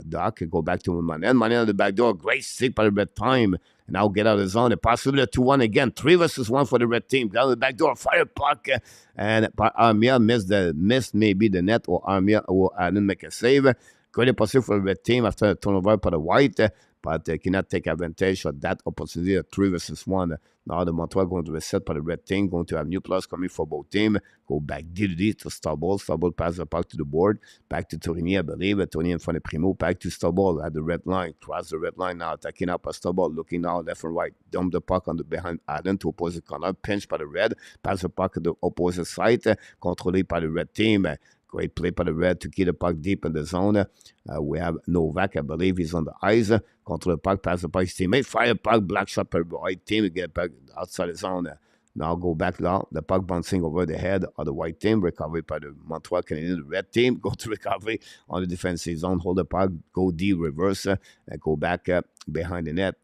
S1: Doc, go back to Monahan. Monahan on the back door, great stick by the red time. And now get out of the zone. The possibility 2-1 again. 3 versus 1 for the red team. Down the back door, fire puck. And Armia missed maybe the net, or Armia didn't make a save. Great possibility for the red team after a turnover for the white. But they cannot take advantage of that opportunity at 3 versus 1. Now the Montreal going to reset for the red team, going to have new plus coming for both teams. Go back DD to Stubble. Stubble pass the puck to the board. Back to Tourigny, I believe. Tourigny in front of Primo. Back to Stubble at the red line. Cross the red line now. Attacking up at Stubble. Looking now left and right. Dump the puck on the behind Allen to opposite corner. Pinch by the red. Pass the puck to the opposite side. Controlled by the red team. Great play by the red to keep the puck deep in the zone. We have Novak, I believe he's on the ice. Control the puck, pass the puck, his teammate. Fire puck, black shot by the white team. Get back outside the zone. Now go back now. The puck bouncing over the head of the white team. Recovery by the Montreal Canadiens, the red team. Go to recovery on the defensive zone. Hold the puck, go D, reverse, and go back behind the net.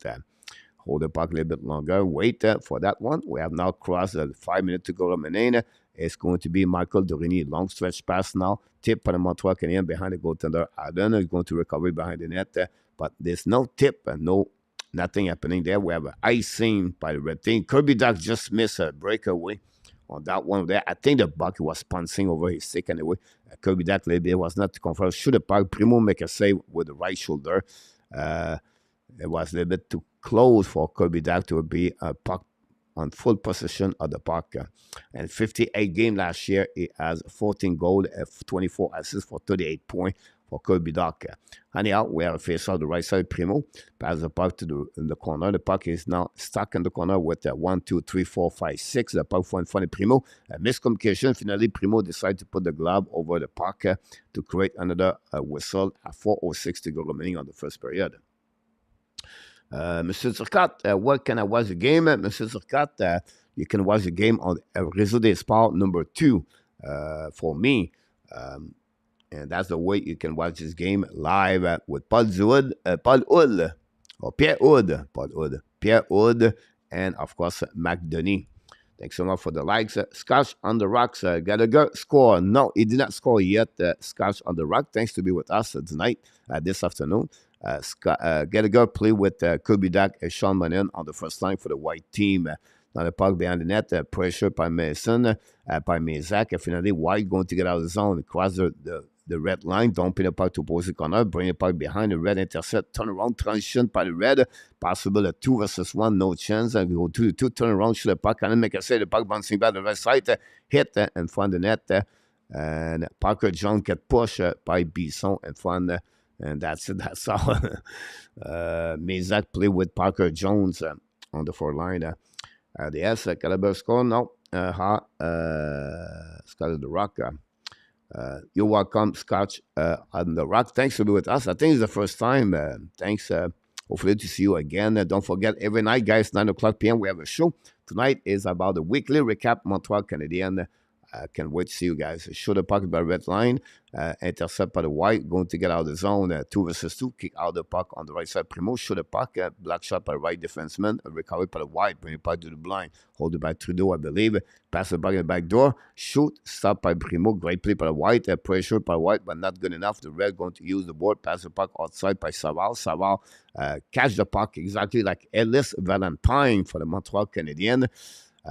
S1: Hold the puck a little bit longer. Wait for that one. We have now crossed 5 minutes to go remaining. It's going to be Michael Dorigny. Long stretch pass now. Tip for the Montreal Canadiens behind the goaltender. Allen is going to recover behind the net. But there's no tip and nothing happening there. We have an icing by the red team. Kirby Duck just missed a breakaway on that one there. I think the puck was pouncing over his stick anyway. Kirby Duck maybe was not confirmed. Shoot the puck. Primo make a save with the right shoulder. It was a little bit too close for Kirby Duck to be a puck on full possession of the puck. And 58 games last year, he has 14 goals, 24 assists for 38 points for Kirby Duck. Anyhow, we have a face on the right side. Primo pass the puck to the corner. The puck is now stuck in the corner with 1, 2, 3, 4, 5, 6. The puck in front of Primo. Miscommunication. Finally, Primo decided to put the glove over the puck to create another whistle at 4:06 to go remaining on the first period. Monsieur Turcotte, where can I watch the game? Monsieur Turcotte, you can watch the game on Réseau des Sports number 2 for me. And that's the way you can watch this game live with Paul Hood, or Pierre Hood, and of course, Mac Denis. Thanks so much for the likes. Scotch on the Rocks, Gallagher score. No, he did not score yet. Scotch on the Rock, thanks to be with us tonight, this afternoon. Gallagher played with Kirby Duck and Sean Monahan on the first line for the white team. Now the puck behind the net, pressure by Mason, by Mezak. Finally, White going to get out of the zone, cross the red line, dumping the puck to opposite corner, bring the puck behind the red, intercept, turn around, transition by the red, possible a 2 versus 1, no chance, and go to the 2, turn around, shoot the puck, and then make a save, the puck bouncing back to the right side, hit in front of the net, and Parker John get pushed by Bisson in front, and that's it, that's all. Mezak play with Parker Jones on the four line. Yes, Caliber score, no, Scott of the Rock. You're welcome, Scotch on the Rock. Thanks for being with us. I think it's the first time. Thanks. Hopefully to see you again. Don't forget, every night, guys, 9 o'clock p.m., we have a show. Tonight is about the weekly recap Montreal Canadiens. Can't wait to see you guys. Shoot the puck by the red line. Intercept by the white. Going to get out of the zone. 2 versus 2. Kick out the puck on the right side. Primo. Shoot the puck. Black shot by the right defenseman. Recovery by the white. Bring it back to the blind. Hold it by Trudeau, I believe. Pass the puck in the back door. Shoot. Stop by Primo. Great play by the white. Pressure by white, but not good enough. The red going to use the board. Pass the puck outside by Savard. Savard catch the puck exactly like Ellis Valentine for the Montreal Canadiens.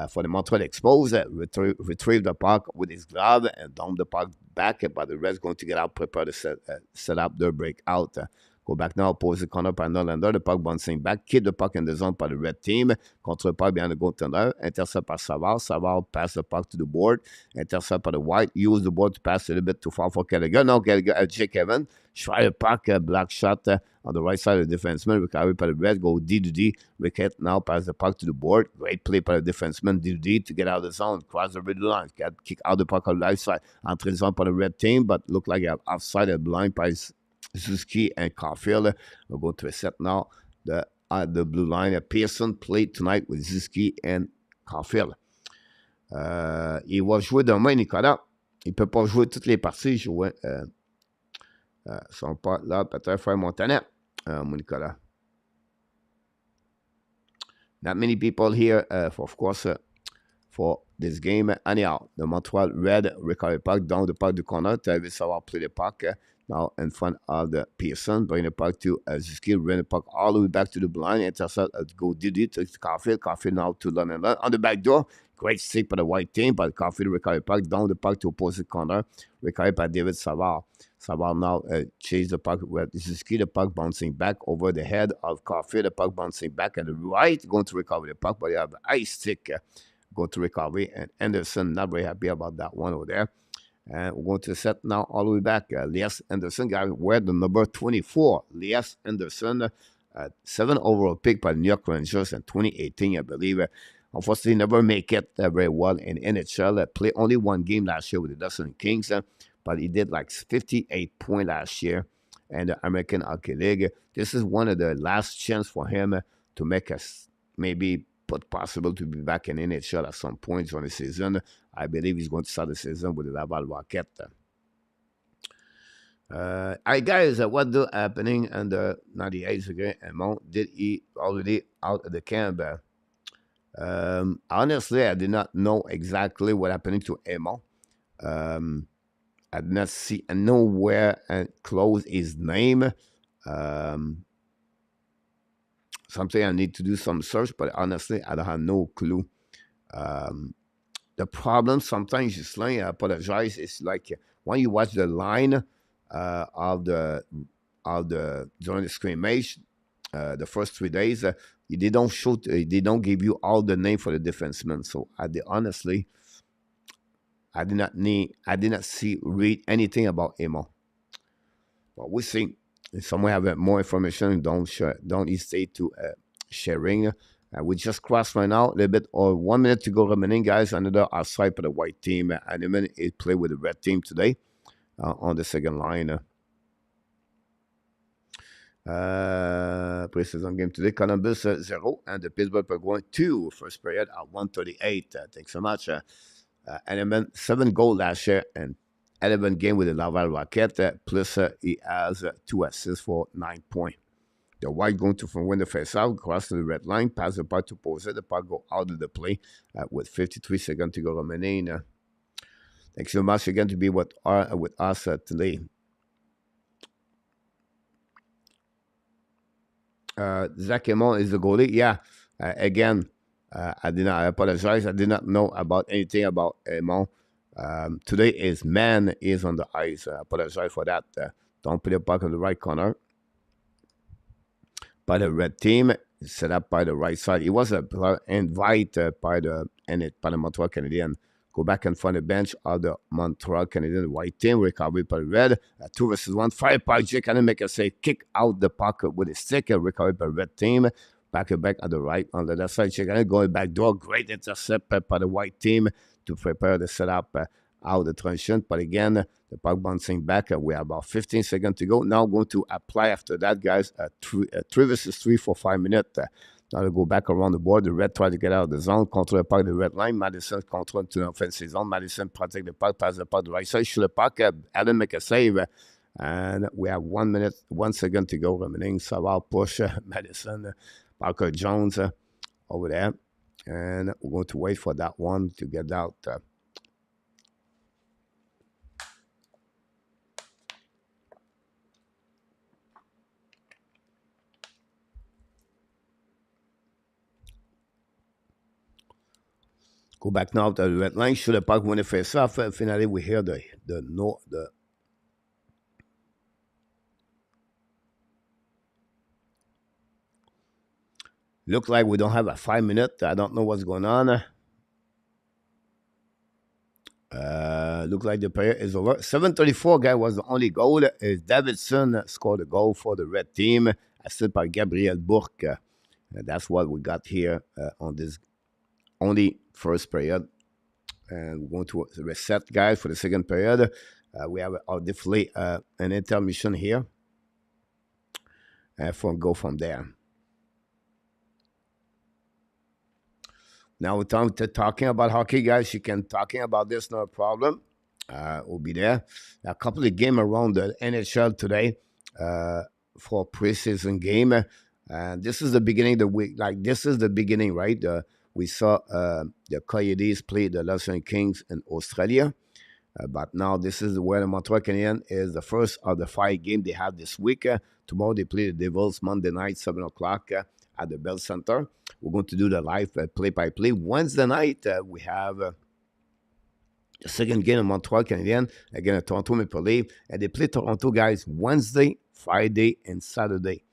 S1: For the Montreal Expose, retrieve the puck with his glove and dump the puck back, but the rest going to get out, prepare to set up their breakout. Go back now, opposite corner by Norlander, the puck bouncing back, keep the puck in the zone by the red team, control the puck behind the goaltender, intercept by Savard, Savard pass the puck to the board, intercept by the white, use the board to pass a little bit too far for Gallagher. Now Gallagher, Jake Evans, try the puck, black shot on the right side of the defenseman, recovery by the red, go D to D, wicket now pass the puck to the board, great play by the defenseman, D to D to get out of the zone, cross the red line, kick out the puck on the right side, entry zone by the red team, but look like you have offside and blind by Zuski and Caulfield. We'll go to a set now. the blue line. Pearson played tonight with Ziski and Caulfield. Il va jouer demain, Nicolas. Il ne peut pas jouer toutes les parties. Il jouait son pote là, peut-être faire Montanet, mon Nicolas. Not many people here, of course, for this game. Anyhow, the Montreal Red recovery puck down the puck du corner. Travis Savard play the puck now in front of the Pearson. Bring the puck to Ziski. Bring the puck all the way back to the blind. Intercept, go Didi to Caulfield. Caulfield now to London. On the back door. Great stick by the white team, but Caulfield recovery puck down the puck to opposite corner. Recovered by David Savard. Savard now chase the puck with Ziski. The puck bouncing back over the head of Caulfield. The puck bouncing back at the right, going to recover the puck, but you have an ice stick go to recovery. And Anderson not very happy about that one over there. And we're going to set now all the way back. Elias Anderson got wear the number 24. Elias Anderson, 7 overall pick by the New York Rangers in 2018, I believe. Unfortunately, never make it very well in NHL. Played only one game last year with the Dustin Kings, but he did like 58 points last year in the American Hockey League. This is one of the last chance for him to make us maybe possible to be back in NHL at some point during the season. I believe he's going to start the season with the Laval Rocket. All right, guys, what do happening under 98 again? Did he already out of the camp? Honestly, I did not know exactly what happened to Emma. I did not see nowhere and close his name. Something I need to do some search, but honestly, I don't have no clue. The problem sometimes, Gislain, I apologize, it's like when you watch the line of the during the scrimmage, the first 3 days, they don't show, they don't give you all the name for the defensemen. So honestly, I did not read anything about Emma. But we'll see. If someone have more information, don't hesitate to sharing. We just crossed right now a little bit, or 1 minute to go remaining, guys. Another outside for the white team. And then it played with the red team today on the second line. Preseason game today. Columbus 0 and the Pittsburgh Penguins 2. First period at 1:38. Thanks so much. And then 7 goals last year and 11 game with the Laval Rocket. Plus he has 2 assists for 9 points. The white going to from win the face out, cross to the red line, pass the puck to pose it. The puck go out of the play with 53 seconds to go remaining. Thanks so much again to be with us today. Zach Emon is the goalie. Yeah, again, I apologize. I did not know about anything about Emon. Today is man is on the ice. I apologize for that. Don't put the puck on the right corner. By the red team, set up by the right side. It was a invite by the Montreal Canadiens. Go back and find the bench of the Montreal Canadiens white team. Recovered by the red. 2 versus 1. Fire by Jake and make a save. Kick out the puck with a stick. Recovered by the red team. Back at the right on the left side. Jake and going back door. Great intercept by the white team to prepare the setup out the transition. But again, the puck bouncing back. We have about 15 seconds to go. Now going to apply after that, guys. 3 versus 3 for 5 minutes. Now to go back around the board. The red try to get out of the zone. Control the puck, the red line. Madison control to the offensive zone. Madison protect the puck, pass the puck the right side. Shoot the puck. Allen make a save. And we have 1 minute, 1 second to go remaining. Savard push Madison. Parker Jones over there. And we're going to wait for that one to get out. Go back now to the red line. Shoot the puck when it face off. Finally, we hear the look like we don't have a 5 minute. I don't know what's going on. Look like the player is over. 7:34 guy was the only goal. Davidson scored a goal for the red team. Assisted by Gabriel Bourque. That's what we got here on this only first period. And we're going to reset, guys, for the second period. We have definitely an intermission here. And go from there. Now we're time to talking about hockey, guys. You can talking about this, no problem. We'll be there. A couple of game around the NHL today for preseason game. And this is the beginning of the week. Like this is the beginning, right? We saw the Coyotes play the Los Angeles Kings in Australia. But now this is where the Montreal Canadiens is the first of the 5 games they have this week. Tomorrow they play the Devils Monday night, 7 o'clock at the Bell Center. We're going to do the live play-by-play. Wednesday night, we have the second game of Montreal Canadiens against Toronto Maple Leafs. And they play Toronto, guys, Wednesday, Friday, and Saturday.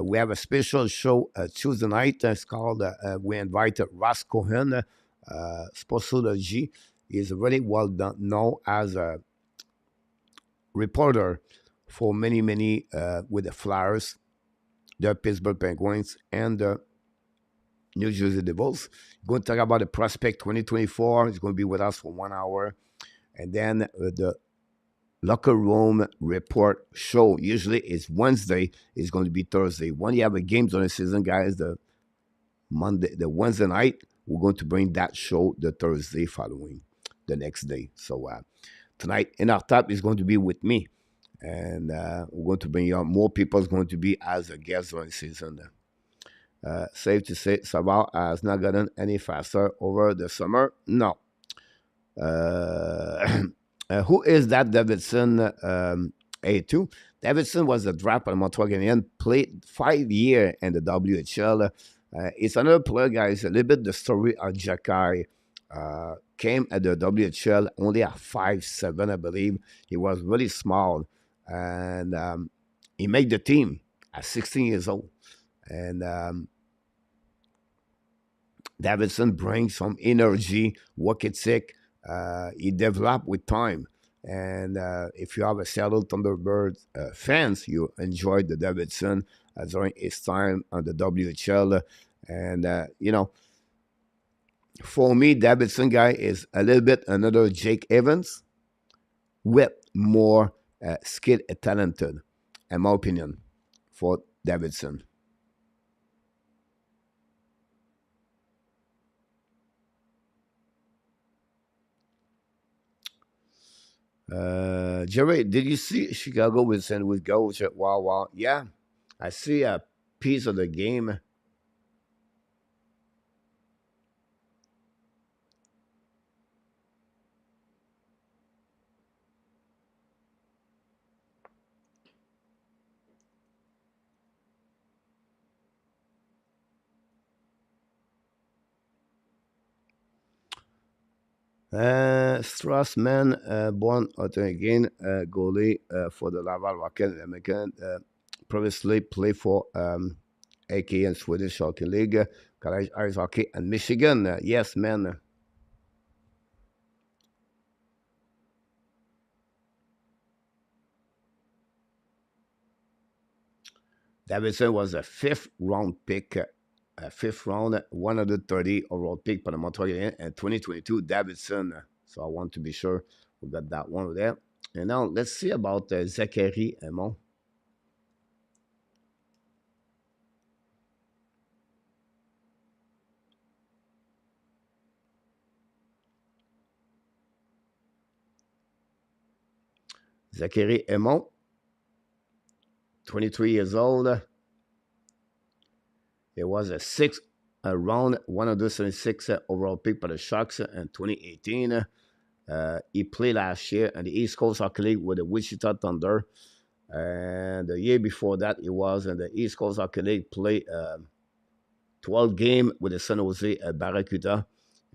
S1: We have a special show Tuesday night. It's called, we invited Ross Cohen, Sportsology. He's really well known as a reporter for many, with the Flyers, the Pittsburgh Penguins, and the New Jersey Devils. We're going to talk about the Prospect 2024. He's going to be with us for 1 hour. And then the Locker Room Report show, usually it's Wednesday, it's going to be Thursday. When you have a games on the season, guys, the Wednesday night, we're going to bring that show the Thursday following, the next day. So tonight, in our top is going to be with me. And we're going to bring you on. More people is going to be as a guest during the season. Safe to say, Savard has not gotten any faster over the summer. No. Who is that Davidson A2? Davidson was a draft by Montreal Canadiens, played 5 years in the WHL. It's another player, guys, a little bit the story of Jacky. Came at the WHL only at 5'7", I believe. He was really small. And he made the team at 16 years old. And Davidson brings some energy, work ethic. He developed with time. And if you have a Seattle Thunderbird fans, you enjoyed the Davidson during his time on the WHL. And, for me, Davidson guy is a little bit another Jake Evans with more skilled and talented, in my opinion, for Davidson. Jerry, did you see Chicago with St. Louis go? Wow, wow. Yeah, I see a piece of the game. Strassman, born again, goalie for the Laval Rocket American. Previously played for AK and Swedish Hockey League, College Ice Hockey, and Michigan. Yes, man. Davidson was a fifth round pick, fifth round, 130 overall pick for the Montreal Canadiens in 2022. Davidson. So I want to be sure we got that one there. And now let's see about Zachary Emon. Zachary Emon, 23 years old. It was a sixth round, 176 overall pick by the Sharks in 2018. He played last year in the East Coast Hockey League with the Wichita Thunder. And the year before that, he was in the East Coast Hockey League, played 12 games with the San Jose Barracuda.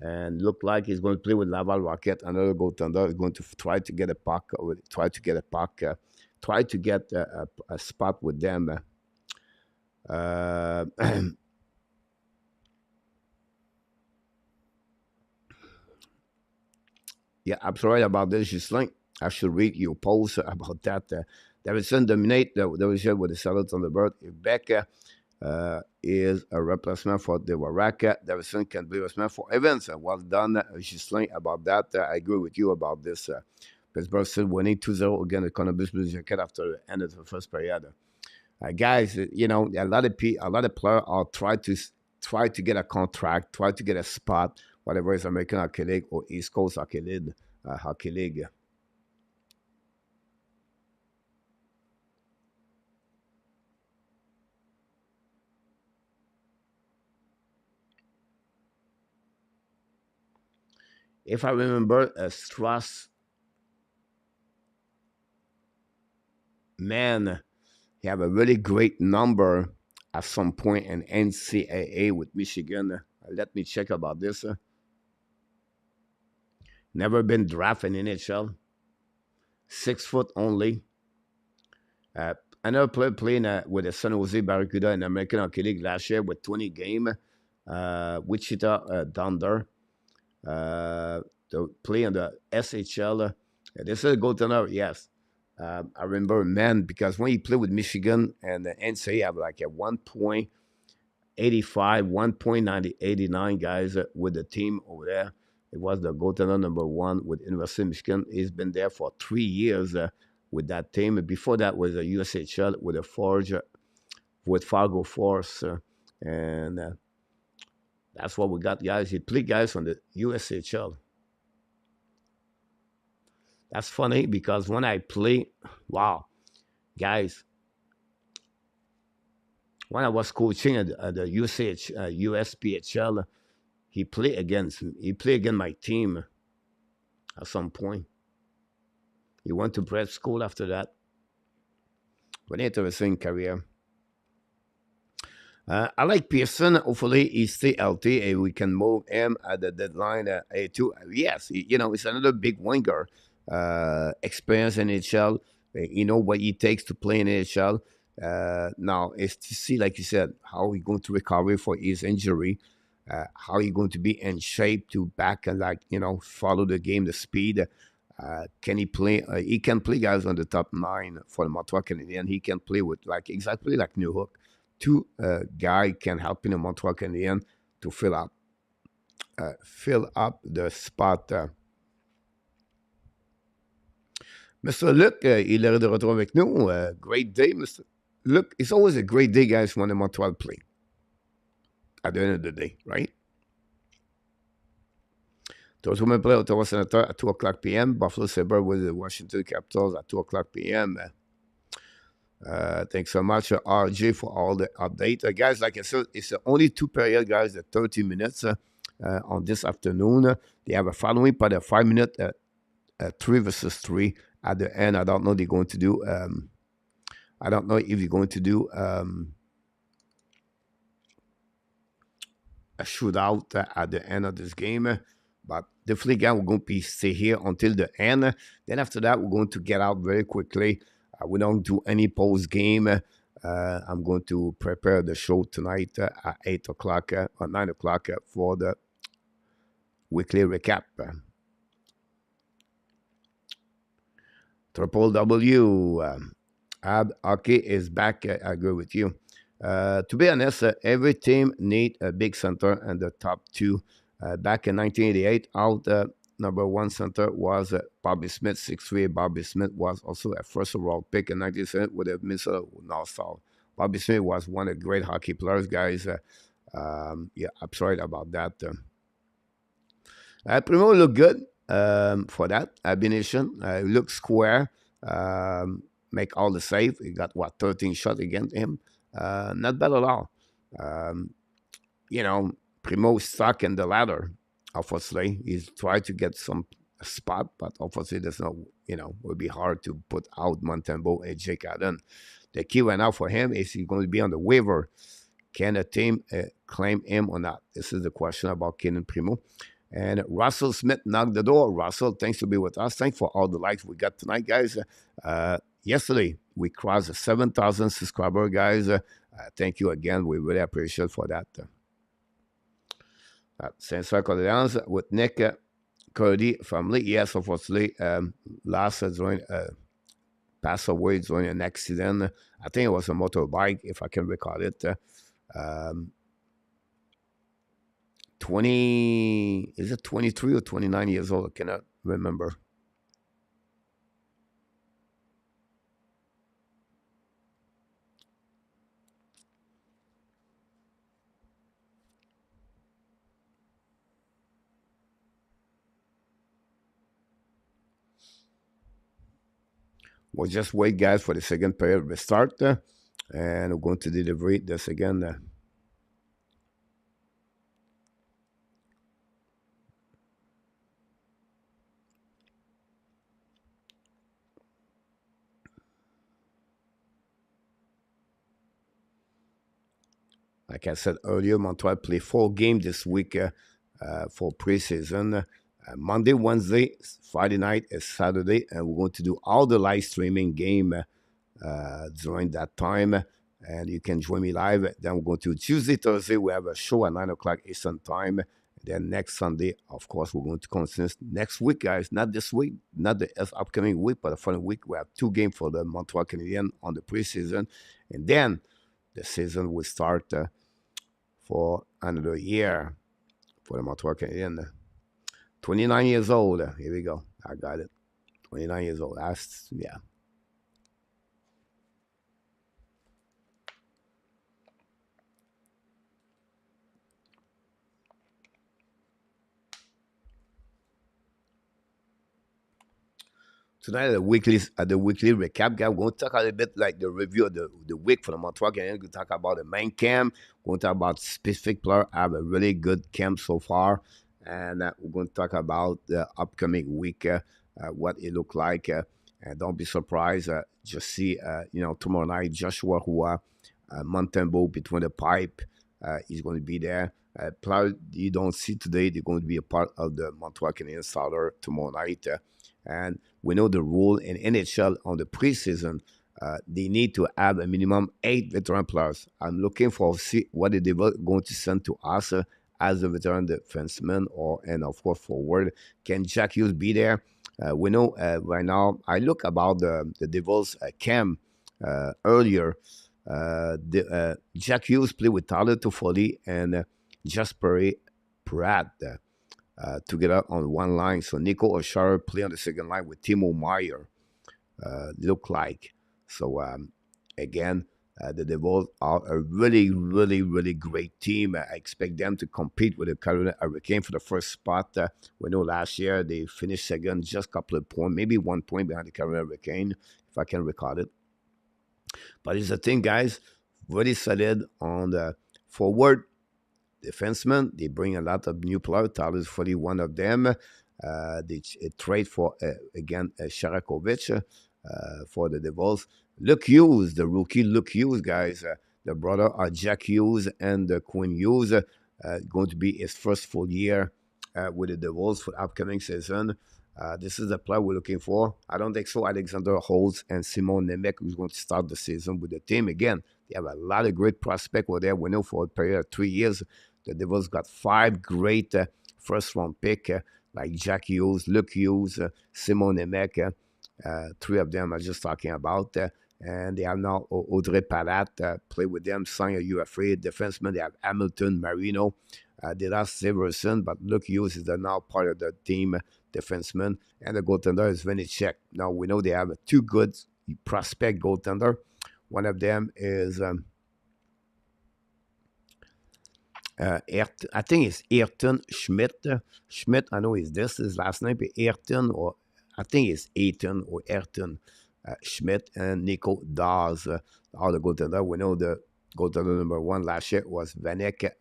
S1: And looked like he's going to play with Laval Rocket, another goaltender. He's going to try to get a puck, try to get a spot with them. Yeah, I'm sorry about this, Ghislain. I should read your post about that. Davidson dominate the Division with the Seattle Thunderbird. If Becca is a replacement for the Waraka, Davidson can be a replacement for Evans. Well done, Ghislain, about that. I agree with you about this. Pittsburgh still winning 2-0 against the Columbus Blue Jackets after the end of the first period. Guys, a lot of players are trying to try to get a contract, try to get a spot, whatever is American Hockey League or East Coast Hockey League. Hockey League. If I remember, Strass, man, he have a really great number at some point in NCAA with Michigan. Let me check about this. Never been drafted in NHL. 6 foot only. Uh, I never playing with the San Jose Barracuda in the American Hockey League last year with 20 game. Wichita Thunder. To play in the SHL. This is a goaltender, yes. I remember, man, because when he played with Michigan and the NCAA have like a 1.85, 1.89 guys with the team over there. It was the goaltender number one with University of Michigan. He's been there for 3 years with that team. Before that was a USHL with a Forge, with Fargo Force. And that's what we got, guys. He played guys on the USHL. That's funny because when I play, wow, guys, when I was coaching at the USPHL, he played against my team at some point. He went to prep school after that. Very interesting career. I like Pearson. Hopefully, he stay healthy and we can move him at the deadline. To yes, it's another big winger. Experience in NHL. You know what it takes to play in NHL. Now is to see, like you said, how he going to recover for his injury. How he going to be in shape to back and follow the game, the speed. Can he play? He can play guys on the top nine for the Montreal Canadiens. He can play with exactly like New Hook. Two guy can help in the Montreal Canadiens to fill up the spot. Mr. Luc, il est de retour avec nous. Great day, Mr. Luc. It's always a great day, guys, when the Montreal play. At the end of the day, right? Toronto play Ottawa Senator at 2 o'clock p.m. Buffalo Sabre with the Washington Capitals at 2 o'clock p.m. Thanks so much, RJ, for all the update. Guys, like I said, it's only 2 period, guys, at 30 minutes on this afternoon. They have a following part of 5 minute 3 versus 3 at the end. I don't know they're going to do. I don't know if they're going to do a shootout at the end of this game. But definitely, guys, we're going to stay here until the end. Then after that, we're going to get out very quickly. We don't do any post game. I'm going to prepare the show tonight at 8 o'clock or 9 o'clock for the weekly recap. Triple W. Ab Hockey is back. I agree with you. To be honest, every team need a big center, and the top two. Back in 1988, out number one center was Bobby Smith, 6'3". Bobby Smith was also a first overall pick in 1970 with a Minnesota North-South. Bobby Smith was one of the great hockey players, guys. I'm sorry about that. Primo looked good for that. Abination looked square. Make all the save. He got, 13 shots against him. Not bad at all. Primo stuck in the ladder. Obviously, he's tried to get some spot, but obviously there's no, it would be hard to put out Montembeault and Jake Allen. The key right now for him is he's going to be on the waiver. Can a team claim him or not? This is the question about Kenan Primo. And Russell Smith knocked the door. Russell, thanks to be with us. Thanks for all the likes we got tonight, guys. Yesterday, we crossed the 7,000 subscriber, guys. Thank you again. We really appreciate for that. Saint-Cyr condoléances with Nick Cody family. Yes, unfortunately, last passed away during an accident. I think it was a motorbike, if I can recall it. 23 or 29 years old? I cannot remember. We'll just wait, guys, for the second period restart, and we're going to deliver this again. Like I said earlier, Montreal play 4 games this week for preseason. Monday, Wednesday, Friday night, and Saturday, and we're going to do all the live streaming game during that time. And you can join me live. Then we're going to Tuesday, Thursday. We have a show at 9 o'clock Eastern time. Then next Sunday, of course, we're going to continue next week, guys. Not this week, not the upcoming week, but the following week. We have 2 games for the Montreal Canadiens on the preseason, and then the season will start for another year for the Montreal Canadiens. 29 years old. Here we go. I got it. 29 years old. That's, yeah. Tonight at the weekly recap, guys, we're going to talk a little bit like the review of the week for the Montreal Canadiens. We're going to talk about the main camp. We're going to talk about specific player. Have a really good camp so far, and we're going to talk about the upcoming week, what it look like. And don't be surprised. Just see, tomorrow night, Joshua Hua, Montembeau between the pipe. He's going to be there. Player you don't see today, they're going to be a part of the Montreal Canadiens starter tomorrow night. And we know the rule in NHL on the preseason. They need to have a minimum 8 veteran players. I'm looking for see what they were going to send to us as a veteran defenseman and of course forward. Can Jack Hughes be there? We know right now. I look about the Devils camp earlier. Jack Hughes played with Tyler Toffoli and Jasper Pratt. Together on one line. So Nico O'Shara play on the second line with Timo Meyer, look like. So again, the Devils are a really, really, really great team. I expect them to compete with the Carolina Hurricane for the first spot. We know last year they finished second, just a couple of points, maybe 1 point behind the Carolina Hurricane, if I can recall it. But it's the thing, guys, very solid on the forward defensemen. They bring a lot of new players. Tyler's fully one of them. They trade for, again, Sharakovich for the Devils. Luke Hughes, the rookie Luke Hughes, guys. The brother are Jack Hughes and Quinn Hughes. Going to be his first full year with the Devils for the upcoming season. This is the player we're looking for. I don't think so. Alexander Holtz and Simon Nemec, who's going to start the season with the team. Again, they have a lot of great prospects over there. We know for a period of 3 years, the Devils got 5 great first-round pick like Jack Hughes, Luke Hughes, Simon Nemec. 3 of them I'm just talking about. And they have now Audrey Palat play with them, sign a UFA defenseman. They have Hamilton, Marino. They lost Severson, but Luke Hughes is now part of the team defenseman. And the goaltender is Vinnychek. Now, we know they have 2 good prospect goaltender. One of them is... I think it's Ayrton Schmidt. Schmidt, I know is this his last name, but Ayrton, or I think it's Ayrton or Ayrton Schmidt and Nico Dawes, all the goaltender. We know the goaltender number 1 last year was Visenek.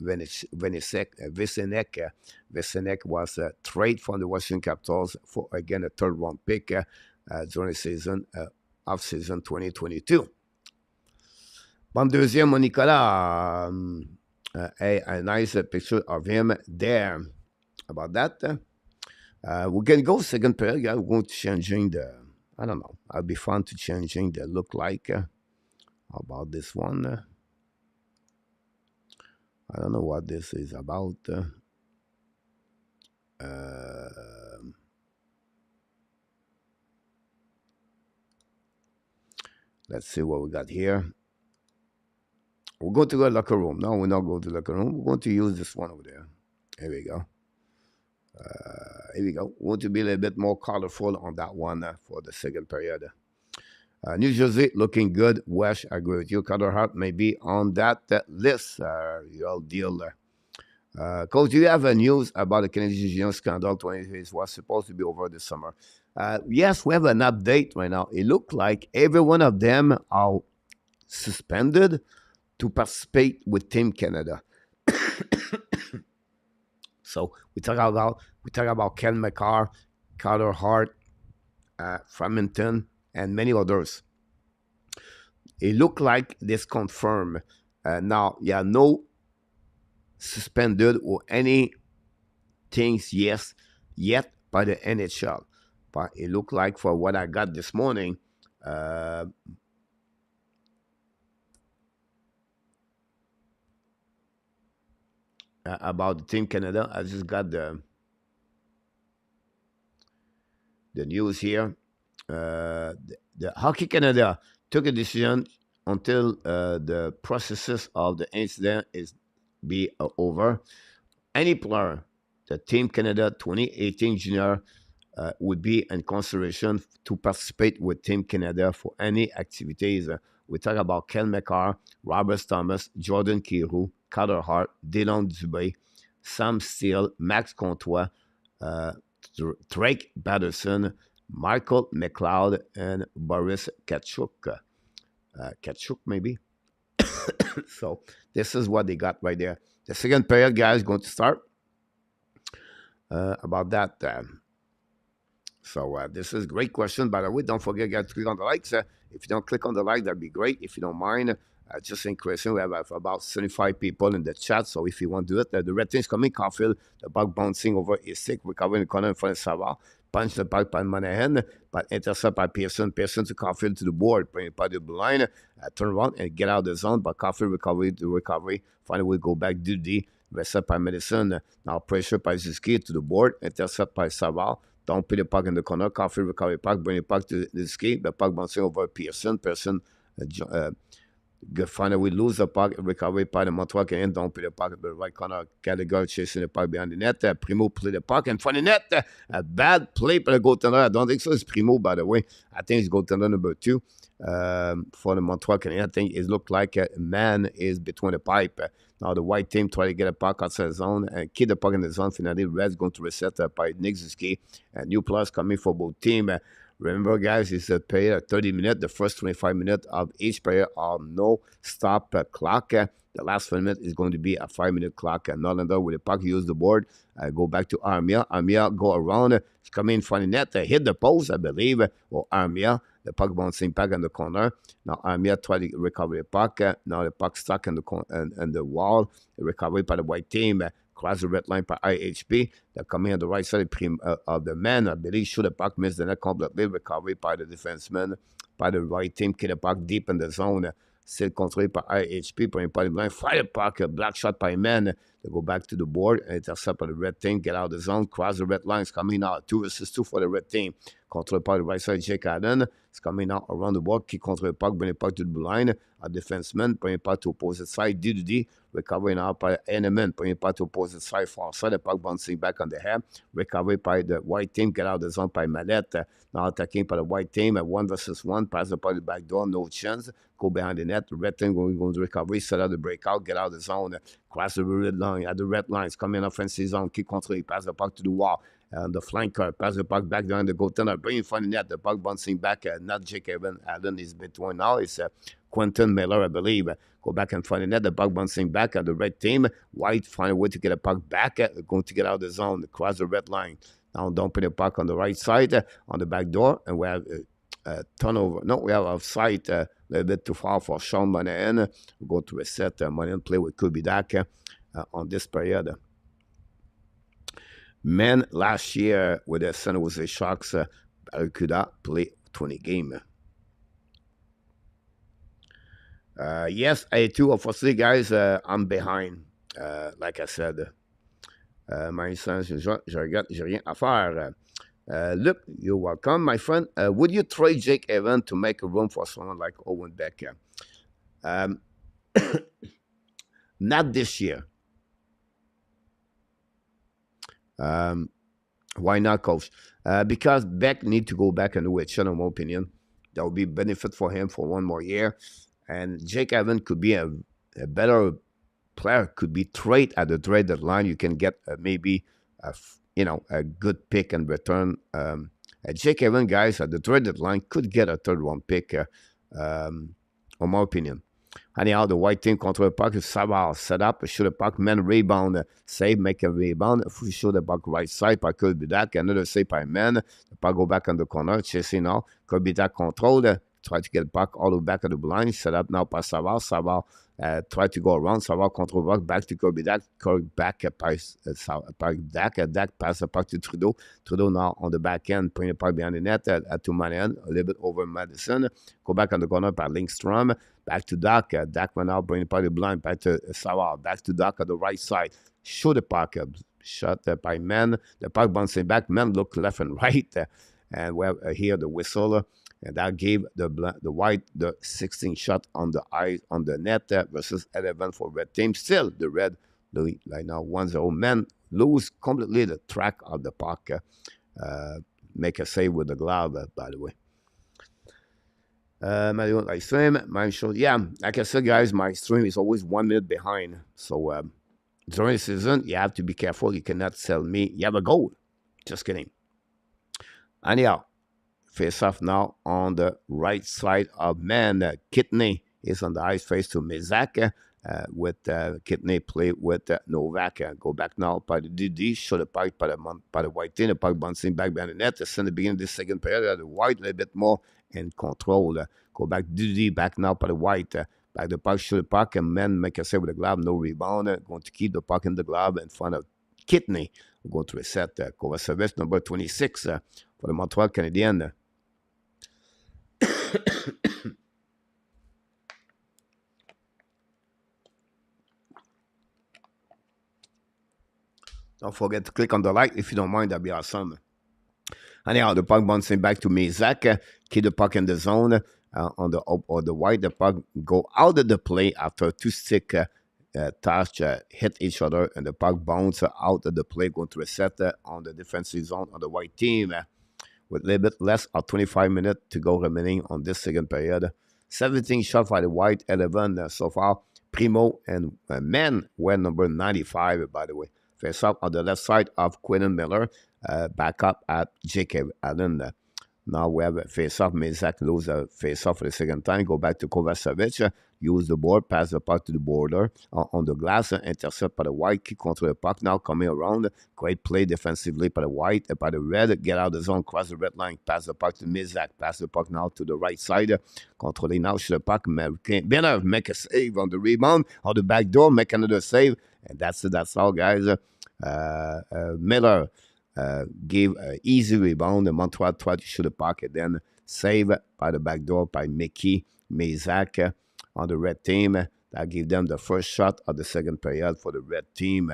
S1: Visenek was a trade from the Washington Capitals for, again, a 3rd-round pick during the season, off-season 2022. Bon, deuxième, mon Nicolas. A nice picture of him there. About that, we can go second period. Yeah, we're going to changing the. I don't know. It'll be fun to changing the look like. How about this one? I don't know what this is about. Let's see what we got here. We're going to go to the locker room. No, we're not going to the locker room. We're going to use this one over there. Here we go. Here we go. We want to be a little bit more colorful on that one for the second period. New Jersey looking good. West, I agree with you. Carter Hart may be on that list. Your deal. Coach, do you have news about the Canadian Junior scandal? 20 was supposed to be over this summer. Yes, we have an update right now. It looked like every one of them are suspended to participate with Team Canada. So we talk about Ken McCarr, Carter Hart, Framinton, and many others. It looked like this confirmed. Now, yeah, no suspended or any things yet by the NHL. But it looked like for what I got this morning, uh, about Team Canada, I just got the news here. The Hockey Canada took a decision until the processes of the incident is be over. Any player, the Team Canada 2018 junior, would be in consideration to participate with Team Canada for any activities. We talk about Ken McCarr, Robert Thomas, Jordan Kyrou, Carter Hart, Dylan Dubé, Sam Steele, Max Comtois, uh, Drake Batterson, Michael McLeod, and Boris Kachuk. Kachuk, maybe. So this is what they got right there. The second period, guys, going to start. About that. So this is a great question. By the way, don't forget, guys, to click on the likes. If you don't click on the like, that'd be great. If you don't mind, just increasing. We have about 75 people in the chat. So if you want to do it, the red thing's coming. Caulfield, the puck bouncing over is sick. Recovering the corner in front of Savard. Punch the puck by Monahan, but intercept by Pearson. Pearson to Caulfield to the board. Bring it by the blue line. Turn around and get out of the zone. But Caulfield recovery. Finally, go back to D. Reset by Medicine. Now pressure by Ziski to the board. Intercept by Savard. Don't put the puck in the corner. Caulfield recovery puck. Bring the puck to Ziski. The puck bouncing over Pearson. Pearson finally lose the puck. Recovery by the Montreal Canadiens. Don't put the puck in the right corner. Gallagher chasing the puck behind the net. Primo play the puck in front of the net. A bad play by the goaltender. I don't think so. It's Primo, by the way. I think it's goaltender number 2 for the Montreal Canadiens. I think it looked like a man is between the pipe. Now the white team try to get a puck outside the zone and keep the puck in the zone. Finally, Red's going to reset by Nick Ziski. New plus coming for both teams. Remember, guys, it's a period of 30 minutes. The first 25 minutes of each period are no stop clock. The last 5 minutes is going to be a 5-minute clock. Norlander with the puck, use the board. Go back to Armia. Armia go around. Come in front of the net. Hit the post, I believe. Or Armia. The puck bouncing back in the corner. Now Armia try to recover the puck. Now the puck stuck in the wall. Recovery by the white team. Cross the red line by IHP. They're coming on the right side of the man. I believe shoot the puck, miss the net completely. Recovery by the defenseman. By the right team, kill the puck deep in the zone. Still controlled by IHP. Putting by the blind. Fire the puck. A black shot by man. They go back to the board. Intercept by the red team. Get out of the zone. Cross the red lines. Coming out. 2 versus 2 for the red team. Control by the right side. Jake Allen. It's coming out around the board. Keep control the puck. Bring the puck to the blue line. A defenseman. Bring the puck to opposite side. D. Recovery now by Eneman. Bring the puck to opposite side. Far side. The puck bouncing back on the head. Recovery by the white team. Get out of the zone by Mallette. Now attacking by the white team at 1 versus 1. Pass the puck to the back door. No chance. Go behind the net. The red team going to recovery. Set out the breakout. Get out of the zone. Cross the red line. At the red lines. Come in offensive zone. Keep control. Pass the puck to the wall. And the flanker pass the puck back down the goaltender, bring in front of the net. The puck bouncing back. Not Jake Allen is between now. It's Quentin Miller, I believe. Go back in front of the net. The puck bouncing back at the red team. White find a way to get the puck back. Going to get out of the zone. Cross the red line. Now don't put the puck on the right side on the back door. And we have turnover. No, we have offside a little bit too far for Sean Monahan. We go to reset. Monahan play with Kubidak on this period. Men last year with the San Jose Sharks, Barracuda played 20 games. Yes, I too, unfortunately, guys, I'm behind. Like I said, my instance, j'ai rien à faire. Look, you're welcome, my friend. Would you trade Jake Evans to make a room for someone like Owen Becker? Not this year. Why not, coach? Because Beck need to go back and do it, in my opinion. That would be benefit for him for 1 more year. And Jake Evans could be a better player, could be trade at the trade deadline. You can get maybe a good pick and return Jake Evans, guys, at the trade deadline could get a third round pick, in my opinion. Anyhow, the white team control the puck. Savard set up, shoot the puck, man rebound, save, make a rebound. Shoot the puck right side, par Kirby Dak, another save by man. The puck go back on the corner, chasing now. Kirby Dak control, try to get the puck all the way back of the blind. Set up now by Savard. Savard try to go around. Savard control puck back to Kirby Dak. Kirby back by Dak. Dak pass the puck to Trudeau. Trudeau now on the back end, putting the puck behind the net to Manian, a little bit over Madison. Go back on the corner by Lindstrom. Back to Dak. Dak went out, bring the puck to the blind. Back to Savard. Back to Dak on the right side. Shoot the puck. Shot by Man. The puck bouncing back. Man look left and right. And we have here the whistle. And that gave the white the 16 shot on the eye on the net versus 11 for red team. Still, the red, like now 1-0. Men lose completely the track of the puck. Make a save with the glove, by the way. My live stream, my show. Yeah, like I said, guys, my stream is always 1 minute behind. So during the season, you have to be careful. You cannot tell me you have a goal. Just kidding. Anyhow. Face off now on the right side of man. Kidney is on the ice face to Mizak with Kidney play with Novak. Go back now by the DD. Show the puck by the white team. The puck bouncing back behind the net. Since the beginning of this second period, the white a little bit more in control. Go back DD back now by the white. Back the puck, shoot the puck, and men make a save with the glove. No rebound. Going to keep the puck in the glove in front of Kidney. We're going to reset Kovacevic, number 26 for the Montreal Canadiens. Don't forget to click on the like if you don't mind. That'd be awesome. Anyhow, the puck bouncing back to Mizak. Keep the puck in the zone on the white. The puck go out of the play after two stick touch hit each other, and the puck bounce out of the play, going to reset on the defensive zone on the white team. With a little bit less of 25 minutes to go remaining on this second period. 17 shots by the white, 11 so far. Primo and men were number 95, by the way. Face up on the left side of Quinton Miller. Back up at Jacob Allen. Now we have a face-off. Mizak lose a face-off for the second time. Go back to Kovacevic. Use the board. Pass the puck to the border. On the glass. Intercept by the white. Keep control the puck now. Coming around. Great play defensively by the white. By the red. Get out of the zone. Cross the red line. Pass the puck to Mizak. Pass the puck now to the right side. Controlling now. Shoot the puck. Better make a save on the rebound. On the back door. Make another save. And that's it. That's all, guys. Miller. Gave an easy rebound. The Montreal tried to shoot the puck, and then save by the back door by Mickey Mizak on the red team. That gave them the first shot of the second period for the red team.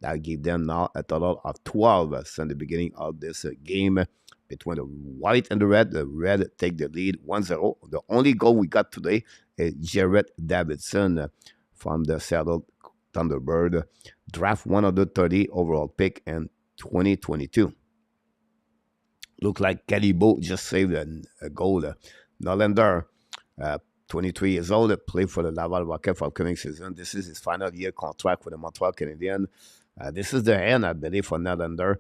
S1: That gave them now a total of 12 since the beginning of this game between the white and the red. The red take the lead 1-0. The only goal we got today is Jarrett Davidson from the Seattle Thunderbird. Draft 130 overall pick and 2022. Look like Calibo just saved a goal. Norlander, 23 years old, played for the Laval Rocket for the coming season. This is his final year contract for the Montreal Canadiens. This is the end, I believe, for Norlander.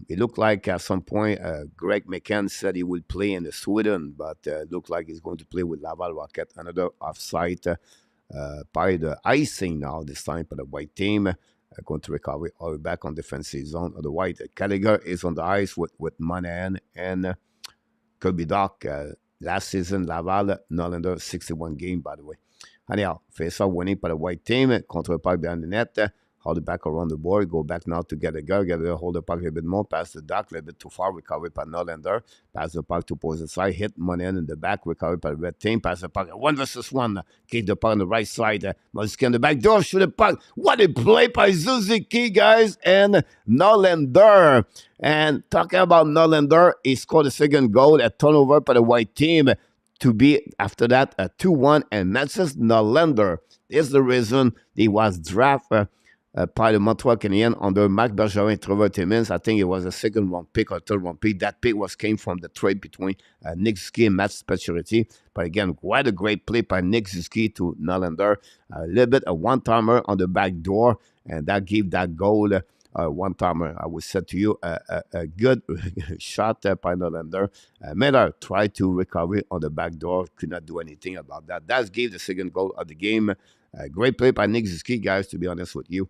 S1: It looked like at some point Greg McCann said he would play in the Sweden, but it looked like he's going to play with Laval Rocket. Another offside by the icing now, this time for the white team. Going to recover all the way back on defensive zone of the white. Gallagher is on the ice with Monahan and Kirby Doc. Last season, Laval, Norlander, 61 game, by the way. Anyhow, face-off winning by the white team. Control puck behind the net. Hold it back around the board. Go back now to Gallagher. Gallagher hold the puck a little bit more. Pass the Doc a little bit too far. Recovered by Norlander. Pass the puck to opposite side. Hit Monahan in the back. Recovered by the red team. Pass the puck. 1 versus 1. Keep the puck on the right side. Muskie on the back door. Shoot the puck. What a play by Suzuki, guys. And Norlander. And talking about Norlander, he scored the second goal. A turnover by the white team. To be, after that, a 2-1. And Matches Norlander is the reason he was drafted by the Montreal Canadiens under Marc Bergeron and Trevor Timmins. I think it was a second round pick or third round pick. That pick came from the trade between Nick Suzuki and Matt Pacioretty. But again, quite a great play by Nick Suzuki to Norlander. A little bit a one-timer on the back door, and that gave that goal one timer. I would say to you a good shot by Norlander. Miller tried to recover on the back door, could not do anything about that. That gave the second goal of the game. Great play by Nick Ziski, guys, to be honest with you.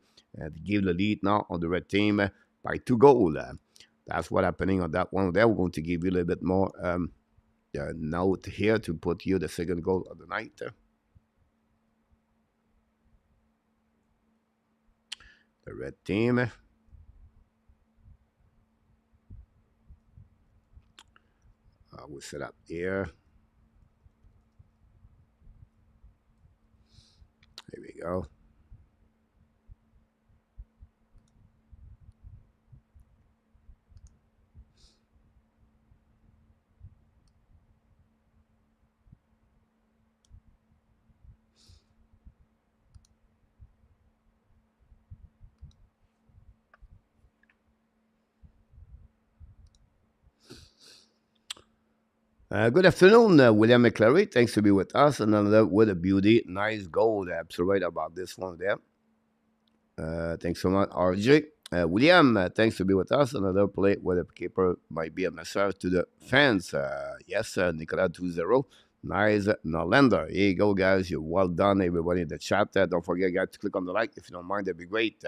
S1: Give the lead now on the red team by 2 goals. That's what happening on that one there. We're going to give you a little bit more note here to put you the second goal of the night. The red team. I will set up here. Here we go. Good afternoon, William McClary. Thanks to be with us. Another with a beauty. Nice goal. Absolutely right about this one there. Thanks so much, RJ. William, thanks to be with us. Another play where the keeper might be a message to the fans. Yes, Nicolas 2-0. Nice. Norlander. Here you go, guys. You're well done, everybody in the chat. Don't forget, guys, to click on the like. If you don't mind, that'd be great.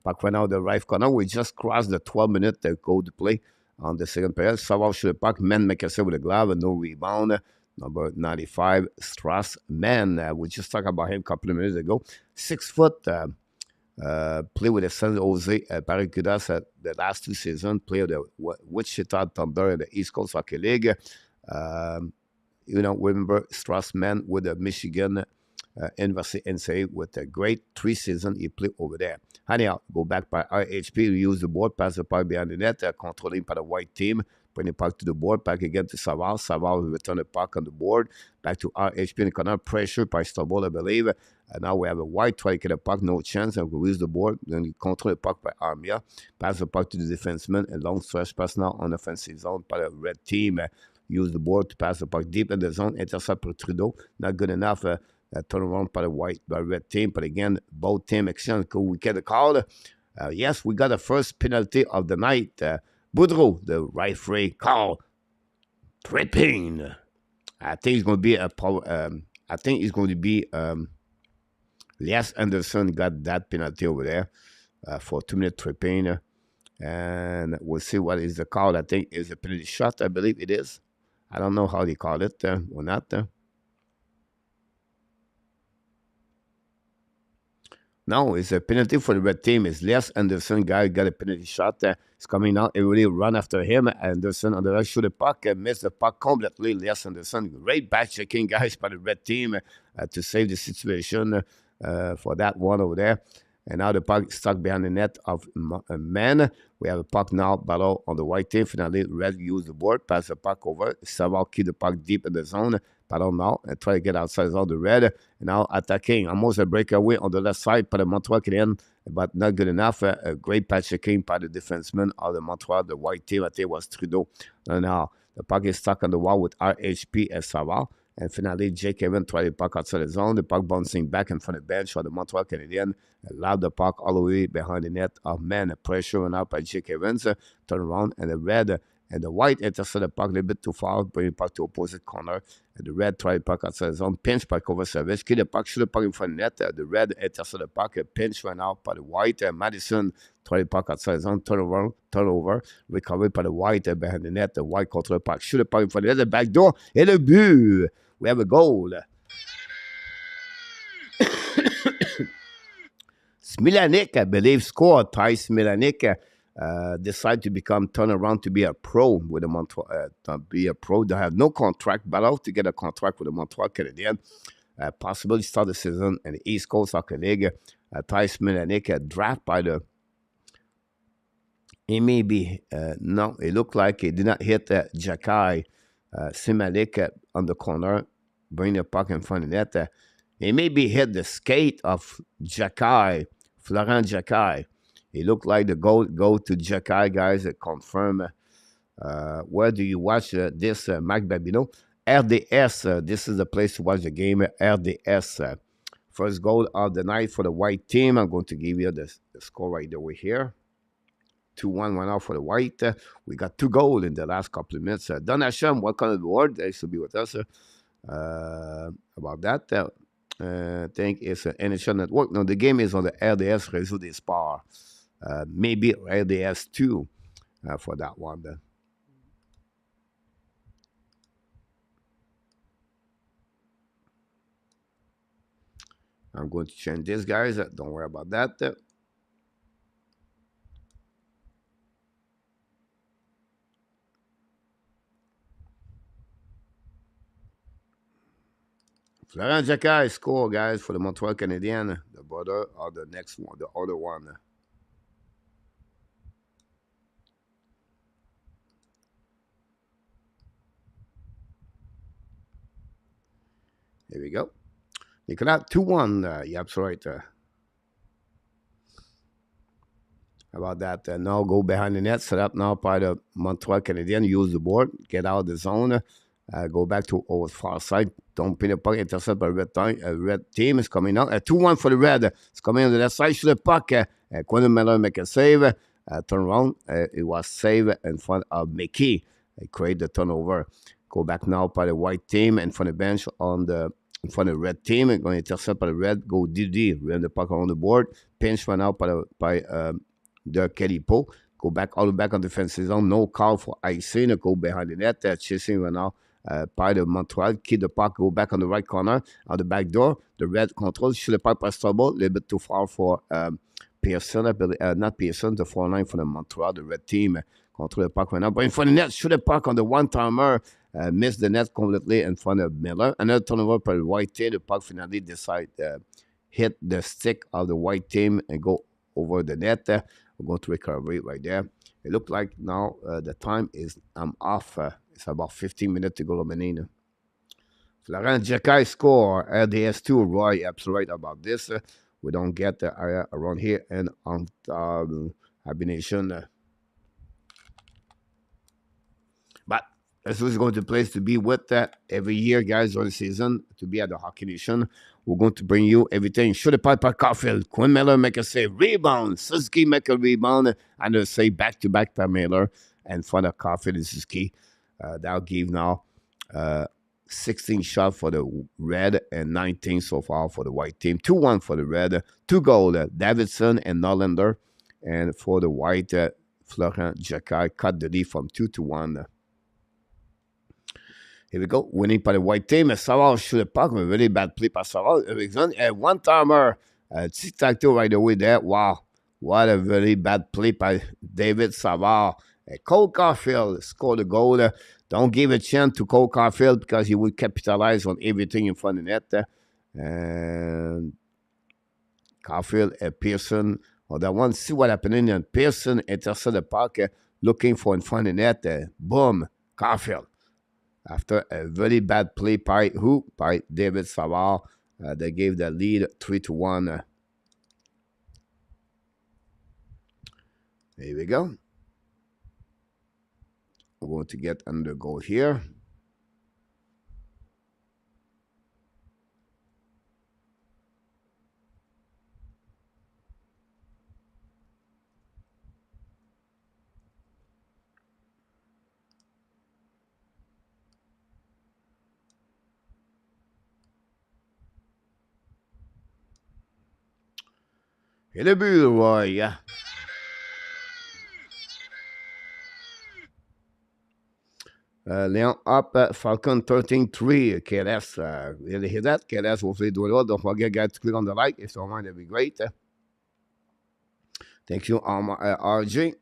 S1: Back right now, the right corner. We just crossed the 12-minute code to play on the second period. Savard should have packed. Men make with a glove and no rebound. Number 95, Strass Man. We just talked about him a couple of minutes ago. 6 foot. Play with the San Jose Barracudas at the last 2 seasons. Play with the Wichita Thunder in the East Coast Hockey League. Remember Strassman with the Michigan University NCAA with a great 3 seasons he played over there. Anyhow, go back by RHP, use the board, pass the puck behind the net, controlling by the white team, bring the puck to the board, back again to Savard. Savard will return the puck on the board, back to RHP in the corner, pressure by Stumble, I believe. And now we have a white try to get a puck, no chance, and we use the board, then we control the puck by Armia, pass the puck to the defenseman, and long stretch pass now on the offensive zone by the red team. Use the board to pass the puck deep in the zone, intercept for Trudeau, not good enough. Turn around by the red team, but again, both team exchange. Could we get a call? Yes, we got the first penalty of the night. Boudreau, the referee, call tripping. I think it's going to be Elias Anderson got that penalty over there for 2-minute tripping, and we'll see what is the call. I think is a penalty shot. I believe it is. I don't know how they call it or not. No, it's a penalty for the red team. It's Les Anderson guy got a penalty shot. It's coming out. Everybody run after him. Anderson on the right shoot the puck and missed the puck completely. Les Anderson, great back checking guys by the red team to save the situation for that one over there. And now the puck stuck behind the net of Man. We have a puck now, battle on the white team. Finally, red use the board, pass the puck over. Savard keep the puck deep in the zone. Battle now and try to get outside of the red. And now attacking. Almost a breakaway on the left side by the Montreal Canadiens, but not good enough. A great patch checking by the defenseman of the Montreal, the white team. I think it was Trudeau. And now the puck is stuck on the wall with RHP and Savard. And finally, Jake Evans tried the puck outside the zone. The puck bouncing back in front of the bench of the Montreal Canadiens. Allowed the puck all the way behind the net of Man. Pressure went out by Jake Evans. Turn around and the red and the white intercepted the puck a little bit too far, bring the puck to opposite corner. And the red tried the puck outside the zone. Pinch puck over service. Kill the puck, shoot the puck in front of the net. The red intercepted the puck. A pinch went out by the white. Madison tried the puck outside the zone. Turn over. Recovered by the white behind the net. The white control the puck. Shoot the puck in front of the net. The back door. Et le but. We have a goal. Smilanik, I believe, scored. Ty Smilanik decided to become turn around to be a pro with the Montreal. Be a pro. They have no contract, but out to get a contract with the Montreal Canadiens. Possibly start the season in the East Coast Hockey League. Ty Smilanik draft by the. He may be no. It looked like he did not hit Jakai. Simalik on the corner, bring the puck in front of the net. He maybe hit the skate of Jakai, Florent Jakai. It looked like the goal go to Jakai, guys. Confirm. Where do you watch this, Mike Babino? RDS. This is the place to watch the game. RDS. First goal of the night for the white team. I'm going to give you the score right over here. 2-1 went out for the white. We got 2 goals in the last couple of minutes. Don Hashem, welcome to the board. They used to be with us about that. I think it's an NHL Network. No, the game is on the RDS Réseau des Sports. Maybe RDS 2 for that one. I'm going to change this, guys. Don't worry about that. Florent Jacquet score, guys, for the Montreal Canadiens. The brother or the next one, the other one. Here we go. Nicolas, 2-1. Yep, that's right. About that. Now go behind the net, set up now by the Montreal Canadiens. Use the board, get out of the zone, go back to our far side. Don't pin the puck, intercept by red team is coming out. 2-1 for the red. It's coming on the left side. Shoot the puck. Quentin Miller make a save. Turn around. It was saved in front of Mickey. Create the turnover. Go back now by the white team in front of the bench in front of the red team. Going to intercept by the red. Go DD. Run the puck around the board. Pinch run out by the Kelipo. Go back all the way back on the defensive zone. No call for icing. Go behind the net. Chasing right now by the Montreal. Keep the puck. Go back on the right corner. On the back door. The red control. Shoot the puck by Stubble. A little bit too far for Pearson. Not Pearson. The 4-9 for the Montreal. The red team. Control the puck right now. But in front of the net. Shoot the puck on the one-timer. Missed the net completely in front of Miller. Another turnover by the white team. The puck finally decide hit the stick of the white team and go over the net. We're going to recovery right there. It looked like now the time is I'm off. It's about 15 minutes to go, Menina. Florent Jacquet score. RDS2. Roy, absolutely right about this. We don't get the area around here and on Abination. But this is going to place to be with every year, guys, during the season, to be at the Hockey Nation. We're going to bring you everything. Shoot a pipe by Caulfield. Quinn Miller make a save. Rebound. Suzuki make a rebound. And a save back-to-back by Miller. And front of Caulfield and Suzuki. That'll give now 16 shots for the red and 19 so far for the white team. 2-1 for the red. 2 goals. Davidson and Nollander. And for the white, Florent Jacquet cut the lead from 2-1. Here we go. Winning by the white team. Savard shoot the puck. A really bad play by Savard. One-timer. Tic-tac-toe right away there. Wow. What a very bad play by David Savard. Cole Caulfield scored a goal. Don't give a chance to Cole Caulfield because he will capitalize on everything in front of the net. And Caulfield and Pearson. Well, that one, see what happened. And Pearson intercepted the puck looking for in front of the net. Boom. Caulfield. After a very bad play by David Savard, they gave the lead 3-1. There we go. We're going to get another goal here. Et le but, Roy. Leon up, Falcon 13-3. KLS, really hear that? KLS, hopefully do it well. Don't forget, guys, to click on the like. If you don't mind, that'd be great. Thank you, RJ.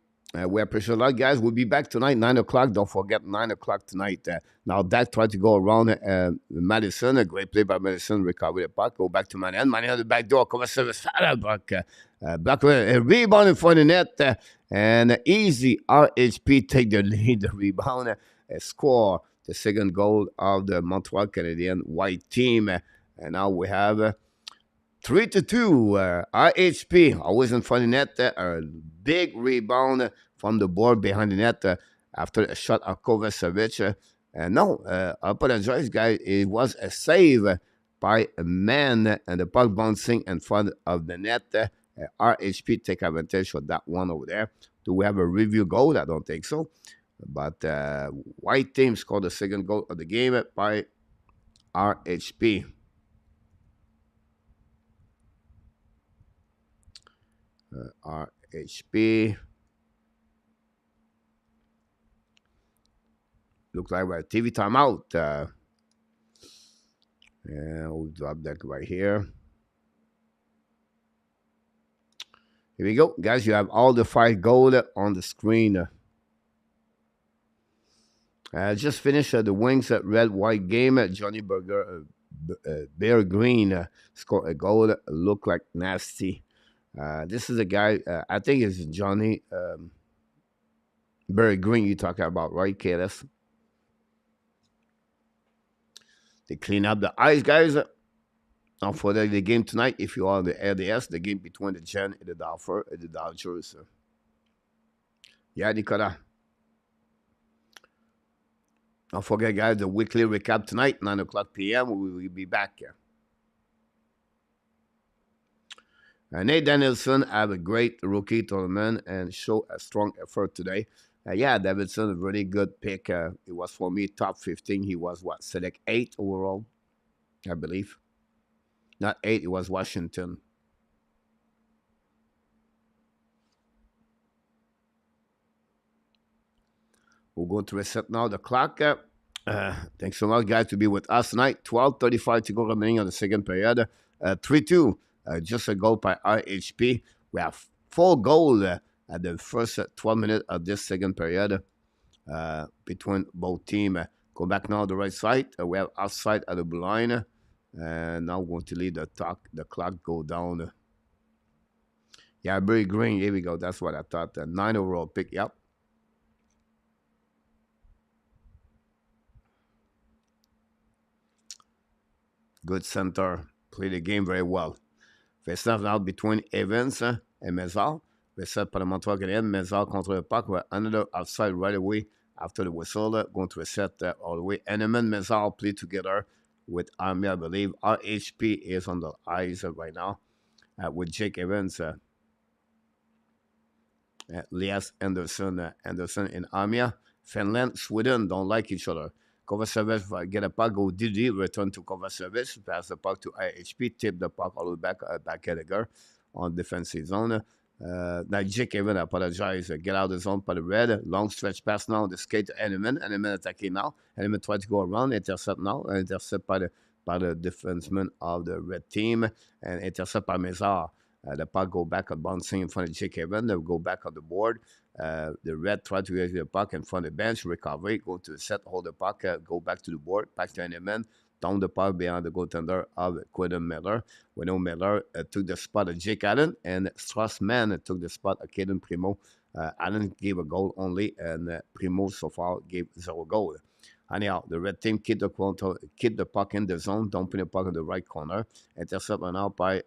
S1: We appreciate a lot, guys. We'll be back tonight, 9 o'clock. Don't forget, 9 o'clock tonight. Now, Dak tried to go around Madison. A great play by Madison. Recover the puck. Go back to Manhattan. Manhattan on the back door. Cover service. Black rebound in front of the net. And easy RHP take the lead. The rebound. Score the second goal of the Montreal Canadiens white team. And now we have 3-2. RHP always in front of the net. A big rebound from the board behind the net after a shot of Kovacevic. No, I apologize, guys. It was a save by a man and the puck bouncing in front of the net. RHP take advantage of that one over there. Do we have a review goal? I don't think so. But white team scored the second goal of the game by RHP. RHP. Looks like we're TV timeout. And we'll drop that right here. Here we go. Guys, you have all the 5 goals on the screen. Just finished the Wings red-white game. Johnny Bear Green scored a goal. Look like nasty. This is a guy, I think it's Johnny Bear Green you're talking about, right, KLS? They clean up the ice, guys. Now for the game tonight, if you are on the RDS, the game between the Gen and the Dodgers. Yeah, Nicolas. Don't forget, guys, the weekly recap tonight, 9 o'clock p.m. We will be back. Nate Danielson have a great rookie tournament and show a strong effort today. Yeah, Davidson, a really good pick. It was for me top 15. He was select 8 overall, I believe. Not 8, it was Washington. We'll go to reset now the clock. Thanks so much, guys, to be with us tonight. 12:35 to go remaining on the second period. 3-2, just a goal by RHP. We have 4 goals at the first 12 minutes of this second period between both teams. Go back now to the right side. We have outside at the blue line. And now we're going to leave the clock go down. Yeah, Barry Green. Here we go. That's what I thought. 9 overall pick. Yep. Good center. Play the game very well. Face off now between Evans and Mézard. Reset par le Montreal Canadiens. Mézard contre le puck. Another outside right away after the whistle. Going to reset all the way. Henneman, Mézard play together with Army, I believe. RHP is on the ice right now with Jake Evans. Elias Anderson in Armia. Finland, Sweden don't like each other. Cover service, get a puck, go DD, return to cover service, pass the puck to IHP, tip the puck all the way back Edgar on defensive zone. Now Jake Evans, apologize, get out of the zone by the red. Long stretch pass now, the skate to Henneman. Henneman attacking now. Henneman tries to go around, intercept now, intercept by the defenseman of the red team, and intercept by Mézard. The puck go back and bouncing in front of Jake Evans. They go back on the board. The red try to get the puck in front of the bench, recovery, go to the set, hold the puck, go back to the board, back to Henneman, down the puck behind the goaltender of Quentin Miller. We know Miller took the spot of Jake Allen, and Strassman took the spot of Caden Primo. Allen gave a goal only, and Primo so far gave 0 goal. Anyhow, the red team keep the puck in the zone, dumping the puck in the right corner. Intercept now by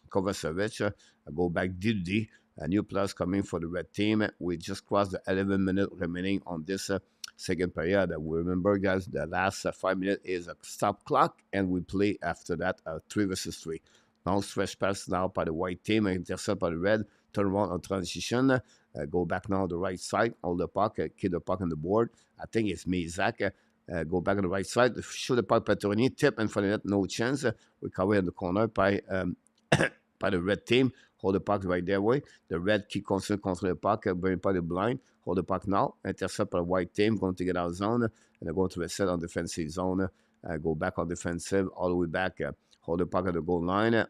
S1: Kovacevic. Go back DD. A new plus coming for the red team. We just crossed the 11 minutes remaining on this second period. We remember, guys, the last 5 minutes is a stop clock, and we play after that 3 versus 3. Now stretch pass now by the white team, intercept by the red, turn around on transition, go back now on the right side, hold the puck, keep the puck on the board. I think it's me, Zach. Go back on the right side, shoot the puck, Petroni, tip in front of net, no chance. Recover in the corner by by the red team. Hold the puck right their way. The red keep constantly control the puck, bring by the blind. Hold the puck now. Intercept by the white team, going to get out of zone. And they're going to reset on defensive zone. Go back on defensive, all the way back. Hold the puck at the goal line.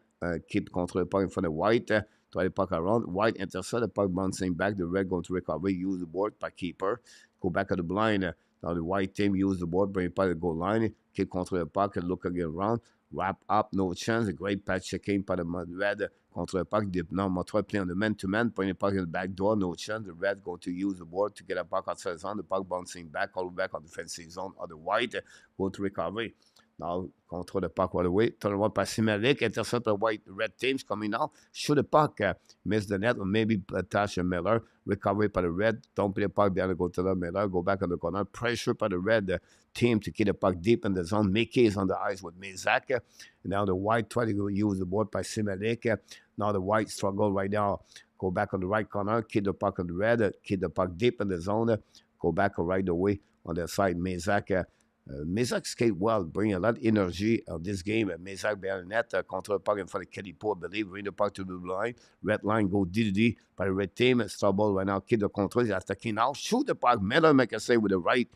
S1: Keep control the puck in front of white. Try the puck around. White intercept, the puck bouncing back. The red going to recover, use the board by keeper. Go back at the blind. Now the white team use the board, bring it by the goal line. Keep control the puck and look again around. Wrap up, no chance. A great patch checking by the red contre le puck. Now Montreal play on the man-to-man, putting the puck in the back door, no chance. The red going to use the board to get a puck outside the zone. The puck bouncing back, all the way back on the defensive zone of the white. Go to recovery. Now control the puck all the way. Turn around by Simalik. Intercept the white red teams coming now. Shoot the puck. Miss the net or maybe touch Miller. Recovery by the red. Don't play the puck behind the goaltender Miller. Go back on the corner. Pressure by the red team to keep the puck deep in the zone. Mickey is on the ice with Mezak. Now the white try to use the board by Simalik. Now the white struggle right now. Go back on the right corner. Keep the puck on the red. Keep the puck deep in the zone. Go back right away on the side. Mezak skate well, bring a lot of energy of this game. Mezak behind the net, control the puck in front of Kedipo, I believe, bring the puck to the blue line. Red line, go DDD by the red team. Stubble right now, keep the control. He's attacking now. Shoot the puck. Miller make a save with the right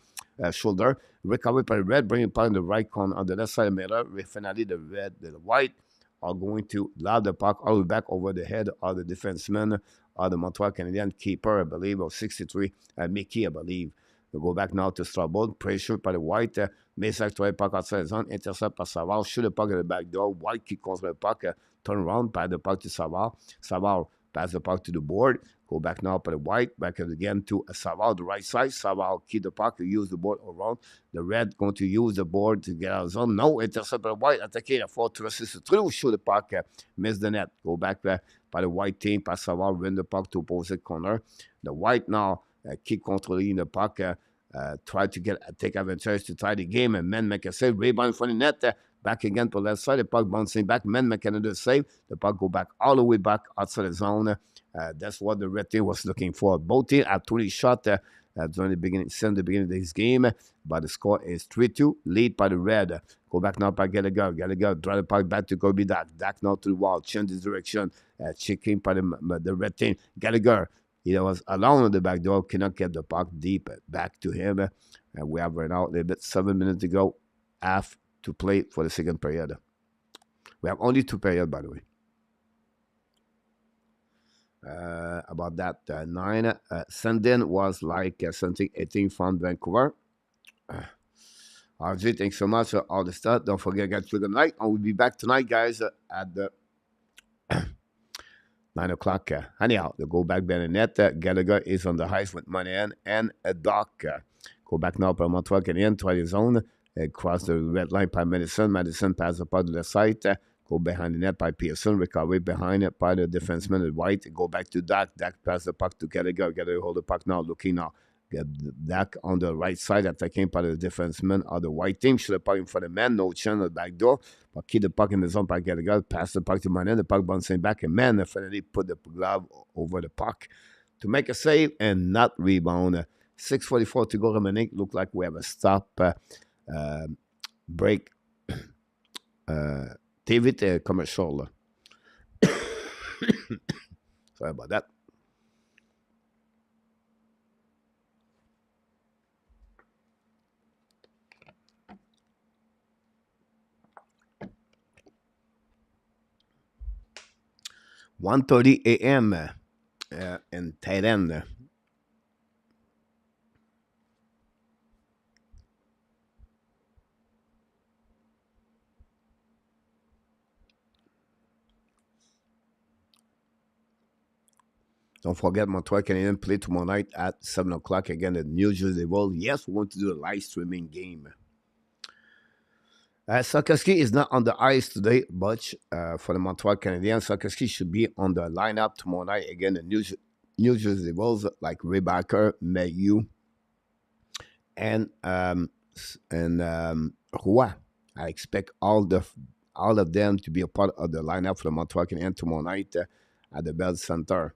S1: shoulder. Recover by the red, bring the puck in the right corner on the left side of Miller. Finally, the red, the white are going to lob the puck all the way back over the head of the defenseman or the Montreal Canadiens keeper, I believe, of 63, Mickey, I believe. We'll go back now to Strasbourg. Pressure by the White. Messac try puck outside the zone. Intercept by Savard. Shoot the puck at the back door. White kick contre the puck. Turn around. Pass the puck to Savard. Savard pass the puck to the board. Go back now by the White. Back again to Savard, the right side. Savard keep the puck. Use the board around. The Red going to use the board to get out of the zone. No. Intercept by the White. Attaqué. La 4-3-6-3. Shoot the puck. Miss the net. Go back by the White team. Pass Savard. Win the puck to opposite corner. The White now keep controlling the puck. Try to take advantage to tie the game, and men make a save. Rebound from the net. Back again to the left side. The puck bouncing back. Men make another save. The puck go back all the way back outside the zone. That's what the red team was looking for. Both teams had 20 shots during the beginning of this game, but the score is 3-2. Lead by the red. Go back now by Gallagher. Gallagher drive the puck back to Kirby Dak. Dak now to the wall. Change the direction. Checking by the red team. Gallagher. He was alone on the back door, cannot get the puck deep back to him. And we have right now a little bit 7 minutes to go, half to play for the second period. We have only 2 periods, by the way. About that, 9. Sandin was like something 18 from Vancouver. RJ, thanks so much for all the stuff. Don't forget, guys, to good night. I will be back tonight, guys, at the 9 o'clock. Anyhow, the go back behind the net. Gallagher is on the ice with Monahan and a Doc. Go back now for Montreal Canadiens, try the zone. Cross the red line by Madison. Madison pass the puck to the side. Go behind the net by Pearson. Recovery behind it by the defenseman at White. Go back to Dak. Dak pass the puck to Gallagher. Gallagher hold the puck now. Looking now. Get Dak on the right side. Attacking by the defenseman of the White team. Shoot the puck in front of the man. No chance at the back door. But keep the puck in the zone by Gallagher. Pass the puck to Monahan. The puck bouncing back. And man finally put the glove over the puck to make a save and not rebound. 6:44 to go remaining. Look like we have a stop break. TV commercial. Sorry about that. $1:30 a.m. In Thailand. Don't forget, Montreal Canadiens play tomorrow night at 7 o'clock again at New Jersey World. Yes, we want to do a live streaming game. Sarkowski is not on the ice today, but for the Montreal Canadiens, Sarkowski should be on the lineup tomorrow night again at New Jersey World, like Rebecca, Mayu, and Roy. I expect all of them to be a part of the lineup for the Montreal Canadiens tomorrow night at the Bell Center.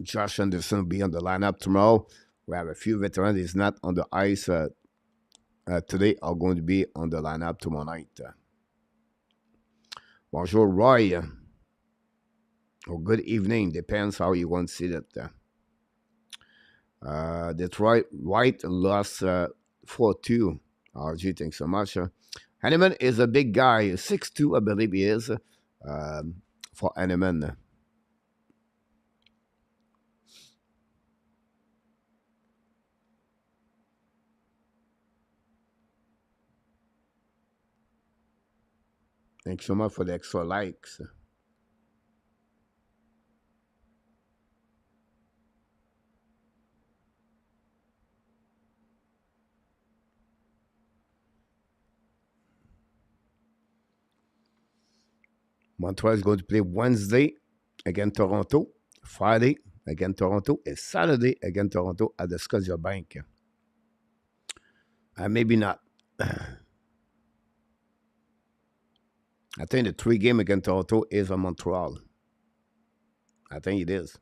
S1: Josh Anderson will be on the lineup tomorrow. We have a few veterans. He's not on the ice today. Are going to be on the lineup tomorrow night. Bonjour, Roy. Or good evening. Depends how you want to see that. Detroit White lost 4-2. RG, thanks so much. Hanneman is a big guy. 6'2", I believe he is. For Hanneman. Thanks so much for the extra likes. Montreal is going to play Wednesday against Toronto, Friday against Toronto, and Saturday against Toronto at the Scotiabank. Maybe not. I think the 3 game against Toronto is on Montreal. I think it is.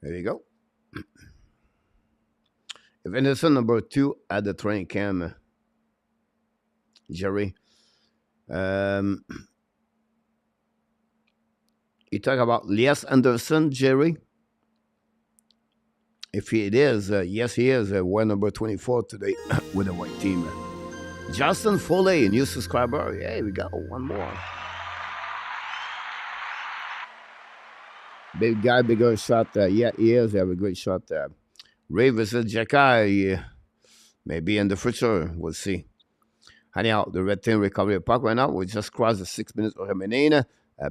S1: There you go. If Anderson number 2 at the training camp, Jerry, um, you talk about Elias Anderson, Jerry. If it is, yes, he is. Wear number 24 today with the white team. Justin Foley, new subscriber. Yeah, here we go. One more. Big guy, bigger shot. Yeah, he is. He have a great shot. Ray versus Jacky. Maybe in the future. We'll see. Anyhow, the red team recovery puck right now. We just crossed the 6 minutes remaining.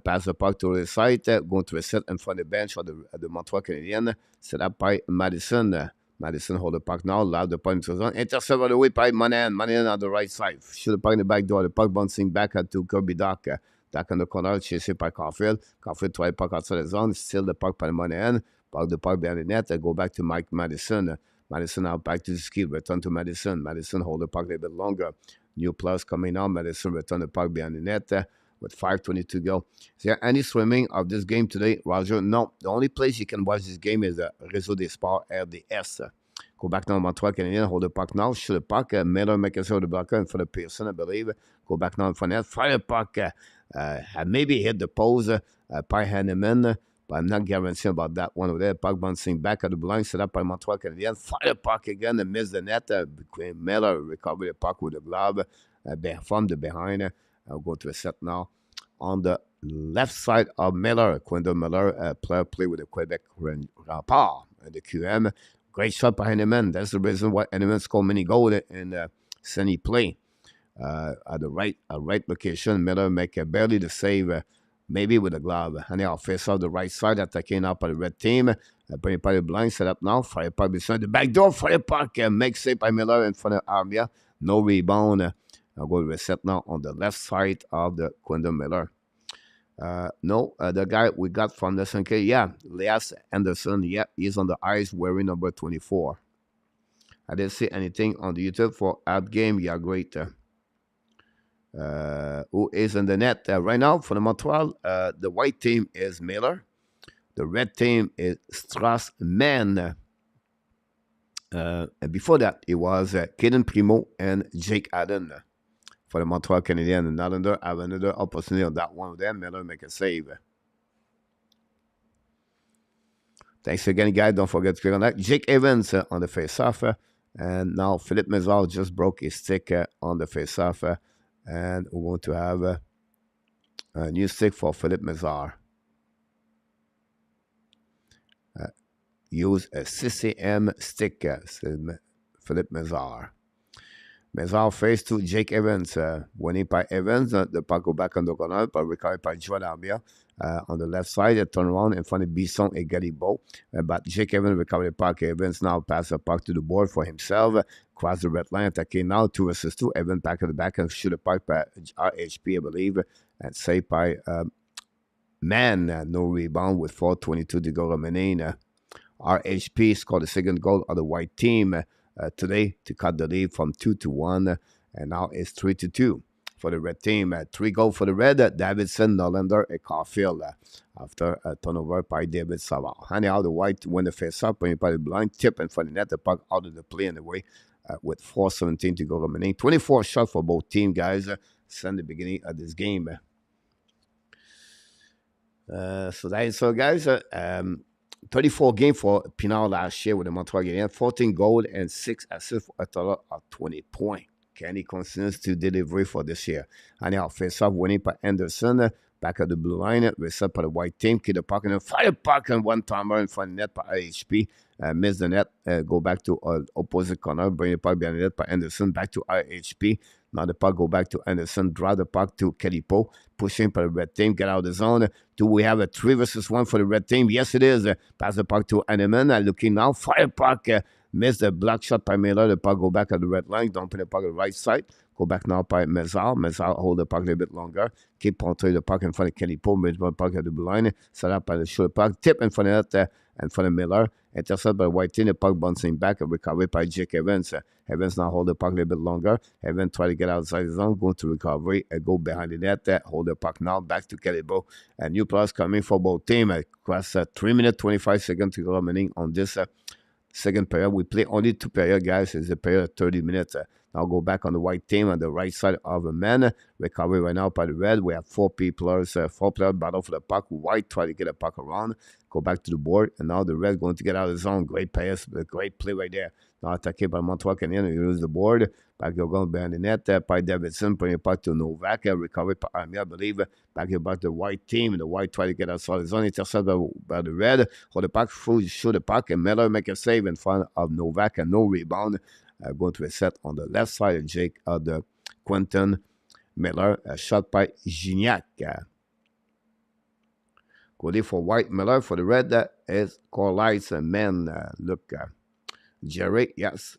S1: Pass the puck to the side. Going to a set in front of the bench of the Montreal Canadiens. Set up by Madison. Madison hold the puck now. Loud the puck into the zone. Intercept on the way by Monahan. Monahan on the right side. Shoot the puck in the back door. The puck bouncing back to Kirby Doc. Doc in the corner. Chased by Caulfield. Caulfield try the puck outside the zone. Still the puck by Monahan. Puck the puck behind the net. Go back to Mike Madison. Madison now back to the skill. Return to Madison. Madison hold the puck a little bit longer. New plus coming on. Madison return the puck behind the net with 5:20 to go. Is there any swimming of this game today, Roger? No. The only place you can watch this game is the Réseau des Sports RDS. Go back now, Montreal Canadiens, hold the puck now, shoot the puck. Miller make a the blocker in front of Pearson, I believe. Go back now in front of net, fire the puck. Maybe hit the post by Hanneman, but I'm not guaranteeing about that one over there. Puck bouncing back at the blind, set up by Montreal Canadiens. Fire the puck again and miss the net. Miller recover the puck with the glove from the behind. I'll go to a set now. On the left side of Miller, Quindle Miller, player play with the Quebec Rempart and the QM. Great shot by Hanneman. That's the reason why Hanneman scored many goals in sunny play. At the right location, Miller make barely the save, maybe with a glove. And they'll face off the right side, attacking up by the red team. Bring it by the blind, set up now. Fire puck beside the back door. Fire puck, make save by Miller in front of Armia. No rebound. I'll go to reset now on the left side of the Quindle Miller. No, the guy we got from the SNK, yeah, Elias Anderson, yeah, he's on the ice wearing number 24. I didn't see anything on the YouTube for ad game. Yeah, great. Who is in the net right now for the Montreal? The white team is Miller. The red team is Strassman. And before that, it was Kaden Primo and Jake Allen. For the Montreal Canadiens, and Nylander have another opportunity on that one with them. Miller make a save. Thanks again, guys. Don't forget to click on that. Jake Evans on the face-off. And now Philippe Mézard just broke his stick on the face-off. And we're going to have a new stick for Philippe Mézard. Use a CCM stick, Philippe Mézard. Mézard face to Jake Evans. Winning by Evans. The puck go back on the corner, but recovered by Joel Armia. On the left side, a turnaround in front of Bisson and Galibo. But Jake Evans recovered the puck. Evans now pass the puck to the board for himself. Cross the red line, attacking now 2 versus 2. Evans back at the back and shoot the puck by RHP, I believe. And saved by Man. No rebound with 4:22 to go remaining. RHP scored the second goal of the white team today to cut the lead from 2-1. And now it's 3-2. For the red team, 3 goals for the red. Davidson, Norlander, and Caulfield after a turnover by David Savard. Anyhow, the white win the face-up, bring it by the blind, tip in front of the net, the puck out of the play anyway, with 4:17 to go remaining. 24 shots for both teams, guys, since the beginning of this game. So that is so, guys. 34 games for Pinard last year with the Montreal Canadiens, 14 goals and 6 assists for a total of 20 points. Can he continue to deliver for this year? Anyhow, face-off winning by Anderson. Back at the blue line. Reset by the white team. Keep the puck and fire puck and one-timer in front of the net by IHP. Miss the net. Go back to opposite corner. Bring the puck behind the net by Anderson. Back to IHP. Now the puck go back to Anderson. Draw the puck to Kalipo. Pushing by the red team. Get out of the zone. Do we have a 3 versus 1 for the red team? Yes, it is. Pass the puck to Hanneman. Looking now. Fire puck. Miss the block shot by Miller. The puck go back at the red line. Don't put the puck at the right side. Go back now by Mézard. Mézard hold the puck a little bit longer. Keep controlling the puck in front of Kalipo. Mid the puck at the blue line. Set up by the short puck. Tip in front of that. In front of Miller. Intercepted by white team. The puck bouncing back and recovered by Jake Evans. Evans now hold the puck a little bit longer. Evans try to get outside the zone, go to recovery, go behind the net, hold the puck now, back to Calibo. A new plus coming for both teams. Across 3 minutes, 25 seconds to go remaining on this second period. We play only 2 periods, guys. It's a period of 30 minutes. Now go back on the white team on the right side of the man. Recovery right now by the red. We have 4 players battle for the puck. White try to get a puck around. Go back to the board. And now the red going to get out of the zone. Great pass. Great play right there. Now attacked by Montreal Canadiens. You lose the board. Back you're going behind the net. By Davidson. Bring it back to Novak. Recovery by Army, I believe. Back here back to the white team. The white try to get outside the zone. Intercepted by the red. Hold the puck. Shoot the puck. And Miller make a save in front of Novak. And no rebound. Going to a set on the left side of Jake of the Quentin Miller. Shot by Gignac. Go there for White Miller. For the red is Corliss and men. Look, Jerry, yes.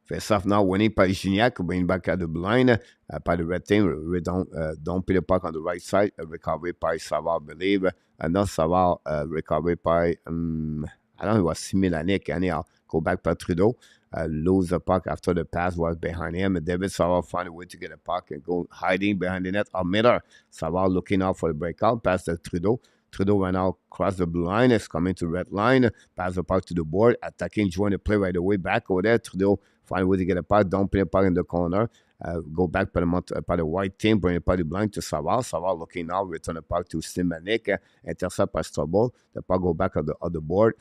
S1: Face off now winning by Gignac. Bring back at the blind by the red team. We don't put the puck on the right side. Recovery by Savard, I believe. Not Savard. Recovery by I don't know, it was Similanic. Anyhow, go back by Trudeau. Lose the puck after the pass was behind him. David Savard find a way to get a puck and go hiding behind the net. Miller. Savard looking out for the breakout. Pass to Trudeau. Trudeau right now cross the blue line. It's coming to red line. Pass the puck to the board. Attacking, join the play right away. Back over there. Trudeau find a way to get a puck. Don't play a puck in the corner. Go back by the white team. Bring the puck blind to Savard. Savard looking now. Return the puck to Stimanik. Intercept by Strobel. The puck go back on the board.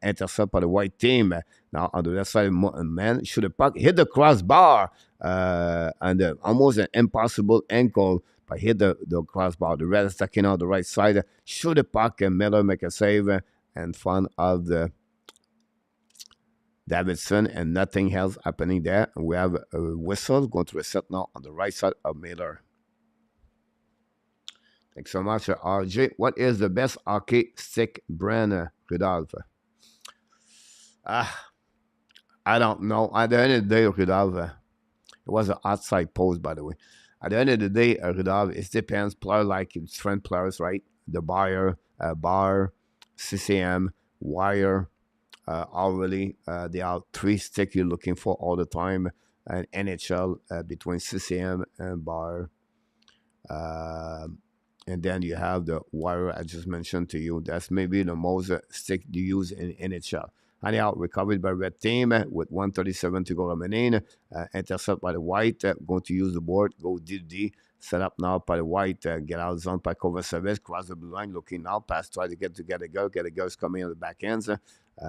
S1: Intercept by the white team. Now on the left side, man shoot the puck. Hit the crossbar. And almost an impossible ankle. But hit the crossbar. The red is attacking out the right side. Shoot the puck. And Miller make a save in front of the Davidson, and nothing else happening there. We have a whistle going to reset now on the right side of Miller. Thanks so much, RJ. What is the best hockey stick brand, Rudolph? I don't know. At the end of the day, Rudolph, it was an outside post, by the way. At the end of the day, Rudolph, it depends. Player like strength players, right? The Bar, CCM, Wire. Already, there are 3 sticks you're looking for all the time. And NHL between CCM and Bar. And then you have the Wire I just mentioned to you. That's maybe the most stick you use in NHL. Anyhow, recovered by red team with 1:37 to go remaining. Intercept by the white. Going to use the board. Go D. Set up now by the white. Get out zone by cover service. Cross the blue line. Looking now. Pass. Try to get a girl. Get a girl's coming on the back ends.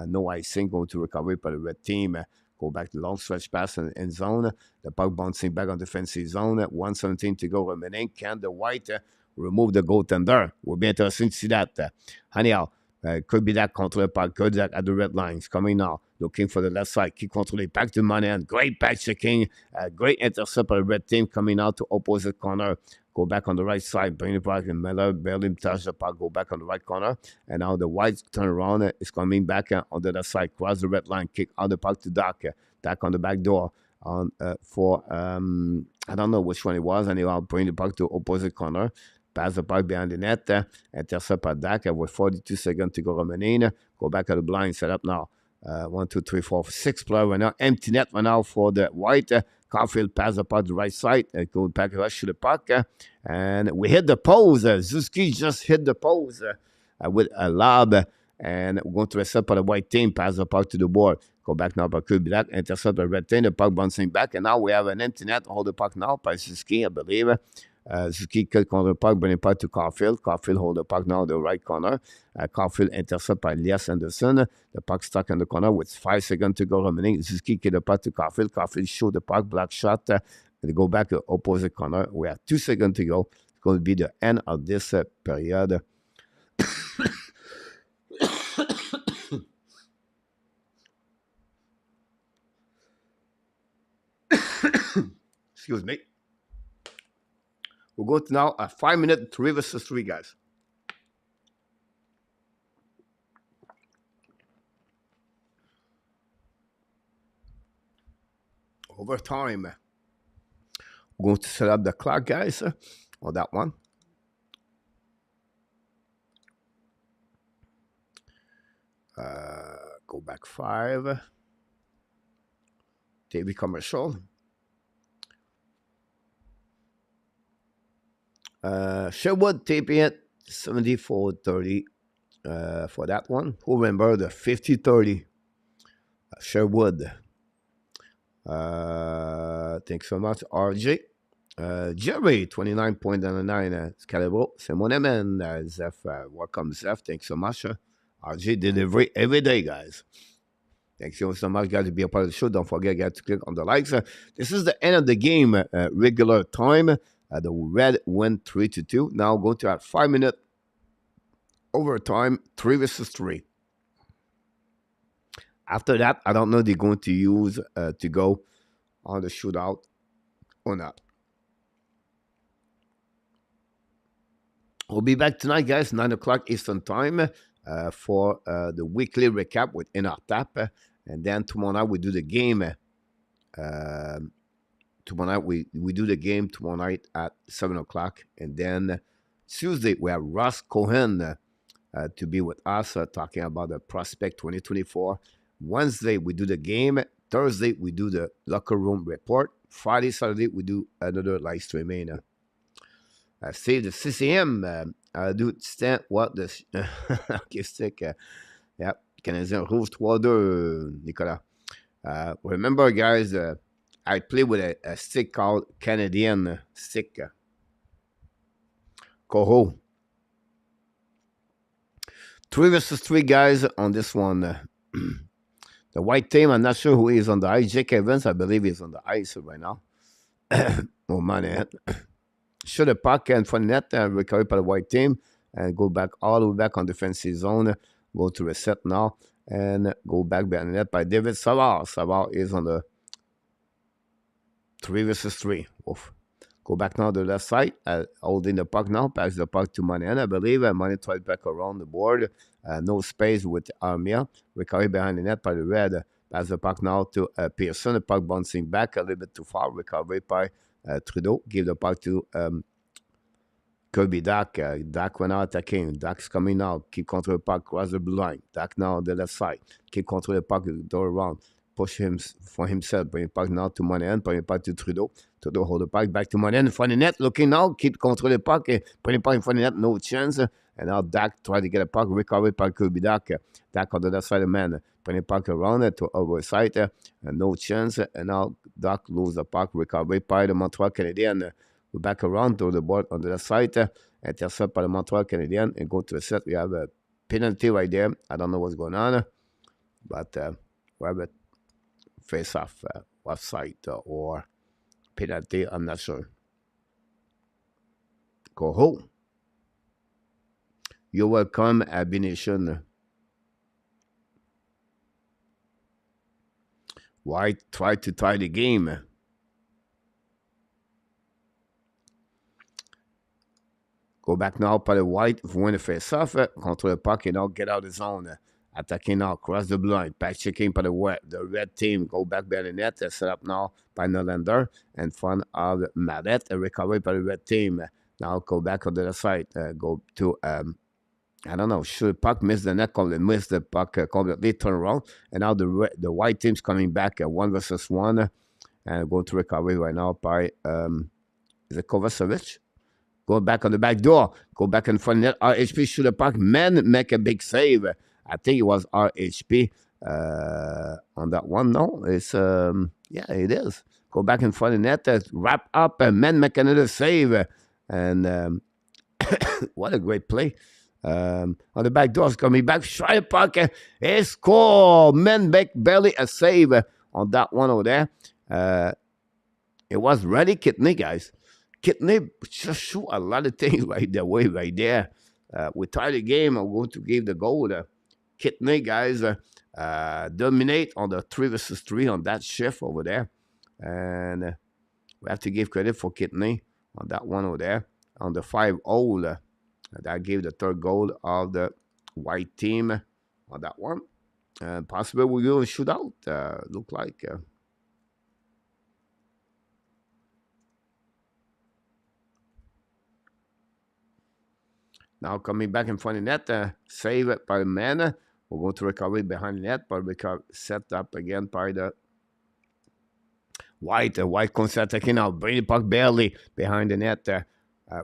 S1: No icing. Going to recover by the red team. Go back to long stretch pass in zone. The puck bouncing back on defensive zone. 1:17 to go remaining. Can the white remove the goaltender? Will be interesting to see that. Anyhow. Could be that control puck. Good at the red lines. Coming now. Looking for the left side. Keep controlling. Back to Monahan. Great back checking. Great intercept by the red team coming out to opposite corner. Go back on the right side. Bring the puck in Miller. Barely touch the puck. Go back on the right corner. And now the white turn around. Is coming back on the other side. Cross the red line. Kick out the puck to Dak. Dak on the back door. On for I don't know which one it was. And he'll bring the puck to opposite corner. Pass the puck behind the net. Intercept by Dak with 42 seconds to go remaining. Go back at the blind. Set up now. 1, 2, 3, 4, 6 players right now. Empty net right now for the white. Caulfield pass the puck to the right side. Go back rush to the puck. And we hit the pose. Zuski just hit the pose with a lob. And we're going to reset by the white team. Pass the puck to the board. Go back now by Kubilak. Intercept by red team. The puck bouncing back. And now we have an empty net. Hold the puck now by Zuski, I believe. Zuki cut corner the puck, bring the puck to Caulfield. Caulfield hold the puck now in the right corner. Caulfield intercept by Elias Anderson. The puck stuck in the corner with 5 seconds to go remaining. Zuki get the puck to Caulfield. Caulfield shoot the puck, black shot. They go back to opposite corner. We have 2 seconds to go. It's going to be the end of this period. Excuse me. We'll go to now a 5-minute 3 versus 3, guys. Overtime. We're going to set up the clock, guys, on that one. Go back 5. TV commercial. Sherwood taping it 74-30 for that one. Who remember the 50-30? Sherwood. Thanks so much, RJ. Jerry, 29.99. Scalable. C'est mon amen, Zeph. Welcome, Zeph. Thanks so much. RJ delivery every day, guys. Thanks so much, guys, to be a part of the show. Don't forget, guys, to click on the likes. This is the end of the game, regular time. The Red win 3-2. Now go to our 5-minute overtime, 3 versus 3. After that, I don't know if they're going to use to go on the shootout or not. We'll be back tonight, guys, 9 o'clock Eastern Time for the weekly recap with InnerTap. And then tomorrow night we do the game. Tomorrow night we do the game tomorrow night at 7 o'clock. And then Tuesday we have Ross Cohen to be with us talking about the Prospect 2024. Wednesday we do the game. Thursday we do the locker room report. Friday, Saturday we do another live streaming. Save the CCM. Do stand what the okay, stick. Yeah, Canadien Rouge 3-2, Nicolas. Remember, guys, I play with a stick called Canadian stick. Coho. 3 versus 3 guys on this one. The white team, I'm not sure who is on the ice. Jake Evans, I believe, is on the ice right now. Oh, man. Shoot the puck in front of net and recover by the white team and go back all the way back on defensive zone. Go to reset now and go back behind the net by David Savard. Savard is on the 3 versus 3. Oof. Go back now to the left side, holding the puck now. Pass the puck to Monahan, I believe. Monahan tries back around the board. No space with Armia. Recovery behind the net by the red. Pass the puck now to Pearson. The puck bouncing back a little bit too far. Recovery by Trudeau. Give the puck to Kirby Dak. Dak went out attacking. Dak's coming now. Keep control the puck. Cross the blue line. Dak now on the left side. Keep control the puck. Door around. Push him for himself. Bring it back now to Monahan. Bring it back to Trudeau. Trudeau hold the puck back to Monahan. In front of the net. Looking now. Keep control the puck. Bring it back in front of the net. No chance. And now Dak try to get a puck. Recovery by Kirby Dak. Dak on the left side of the man. Bring it back around to over side. And no chance. And now Dak lose the puck. Recovery by the Montreal Canadiens. Go back around to the board on the left side. Intercept by the Montreal Canadiens. And go to the set. We have a penalty right there. I don't know what's going on. But we have a face-off offside or penalty. I'm not sure. Coho. You're welcome, Abination. White tried to tie the game. Go back now by the White. Win the face-off. Control the puck and now get out of the zone. Attacking now, cross the blue line. Back checking by the red team. Go back behind the net. Set up now by Nylander in front of Mallet. A recovery by the red team. Now go back on the other side. Go to, I don't know, should puck miss the net, miss the puck completely, turn around. And now the white team's coming back at 1 versus 1. And go to recovery right now by, is it Kovacevic? Go back on the back door. Go back in front of net. RHP shoot the puck. Man, make a big save. I think it was RHP on that one. No, it's, yeah, it is. Go back in front of the net. Wrap up. And men make another save. And what a great play. On the back door, it's coming back. Try the puck. And score. Men make barely a save on that one over there. It was Reddy Kidney, guys. Kidney just shoot a lot of things right there. We tie the game. I'm going to give the goal. Kidney, guys, dominate on the 3 versus 3 on that shift over there. And we have to give credit for Kidney on that one over there. On the 5-0, that gave the third goal of the white team on that one. Possibly we will shoot out, look like. Now coming back in front of net, save it by the man. We'll go to recovery behind the net, but set up again by the White. White comes attacking now. Bring the puck barely behind the net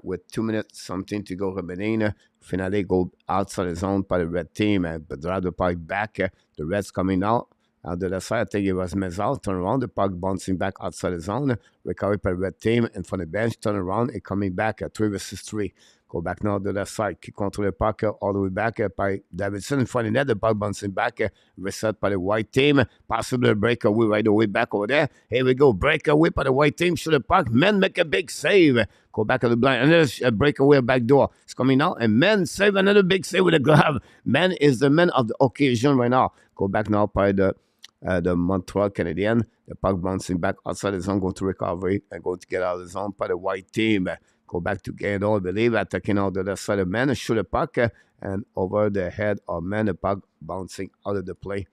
S1: with 2 minutes something to go remaining. Finally go outside the zone by the red team, but drive the puck back. The Reds coming out. Out the left side, I think it was Mezal. Turn around, the puck bouncing back outside the zone. Recovery by the red team, and from the bench, turn around and coming back at 3 versus 3. Go back now to the left side. Keep control the puck all the way back by Davidson in front of the net. The puck bouncing back. Reset by the white team. Possibly a breakaway right away back over there. Here we go. Breakaway by the white team. Shoot the puck. Men make a big save. Go back to the blind. Another breakaway back door. It's coming out. And Men save another big save with a glove. Men is the man of the occasion right now. Go back now by the Montreal Canadiens. The puck bouncing back outside the zone. Going to recovery and going to get out of the zone by the white team. Go back to Gado, I believe, attacking out the left side of Men, shoot a puck, and over the head of Men, the puck bouncing out of the play.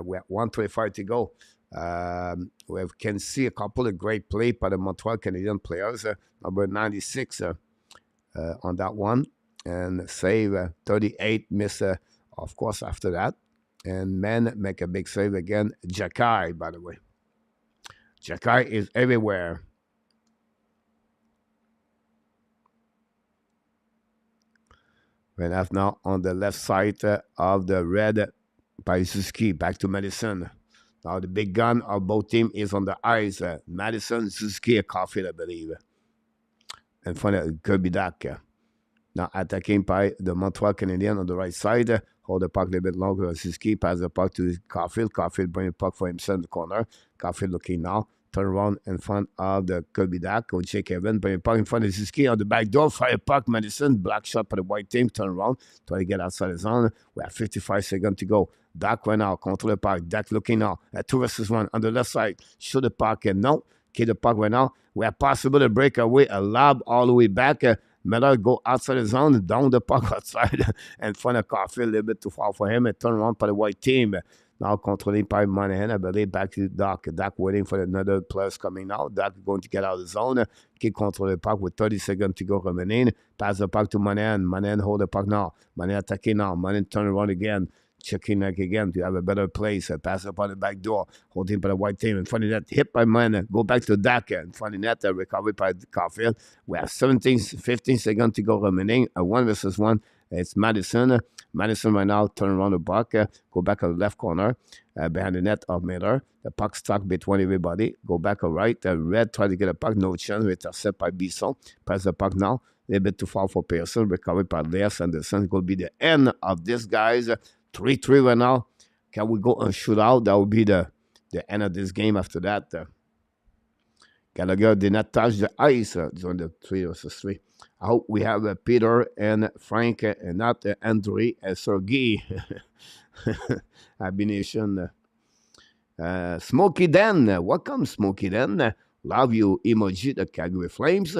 S1: We have 1:25 to go. We can see a couple of great play by the Montreal Canadiens players. Number 96 on that one, and save 38, miss, of course, after that. And Men make a big save again. Jacky, by the way. Jacky is everywhere. And that's now on the left side of the red by Suzuki. Back to Madison. Now the big gun of both teams is on the ice. Madison, Suzuki, a Caulfield, I believe. In front of Kirby Duck. Now attacking by the Montreal Canadiens on the right side. Hold the puck a little bit longer. Suzuki pass the puck to Caulfield. Caulfield bring the puck for himself in the corner. Caulfield looking now. Turn around in front of the Kirby Duck. Go Jake Evans. Bring the puck in front of Suzuki on the back door. Fire puck. Madison. Black shot for the white team. Turn around. Try to get outside the zone. We have 55 seconds to go. Duck right now. Control the puck. Duck looking now. At 2 versus 1 on the left side. Shoot the puck. And no. Keep the puck right now. We have possible to break away. A lob all the way back. Miller go outside the zone. Down the puck outside. In front of Caulfield. A little bit too far for him. And turn around for the white team. Now controlling by Monahan, I believe, back to Doc. Doc waiting for another players coming out. Doc going to get out of the zone. Keep controlling the puck with 30 seconds to go remaining. Pass the puck to Monahan. Monahan hold the puck now. Monahan attacking now. Monahan turn around again. Checking neck again to have a better place. Pass up on the back door. Holding by the white team. In front of that, hit by Monahan. Go back to Doc. In front of that, recovery by Caulfield. We have 15 seconds to go remaining. 1 versus 1. It's Madison. Madison right now turn around the puck, go back to the left corner, behind the net of Miller. The puck stuck between everybody. Go back right. Red try to get a puck, no chance. Intercept by Bisson. Pass the puck now. A little bit too far for Pearson. Recovered by Leas Anderson. It will be the end of this, guys. 3-3 right now. Can we go and shoot out? That will be the end of this game after that. Gallagher did not touch the ice during the 3 versus 3. I hope we have Peter and Frank and not Andrei and Sergei. Abination. Smokey Dan. Welcome, Smokey Dan. Love you, emoji, the Calgary Flames.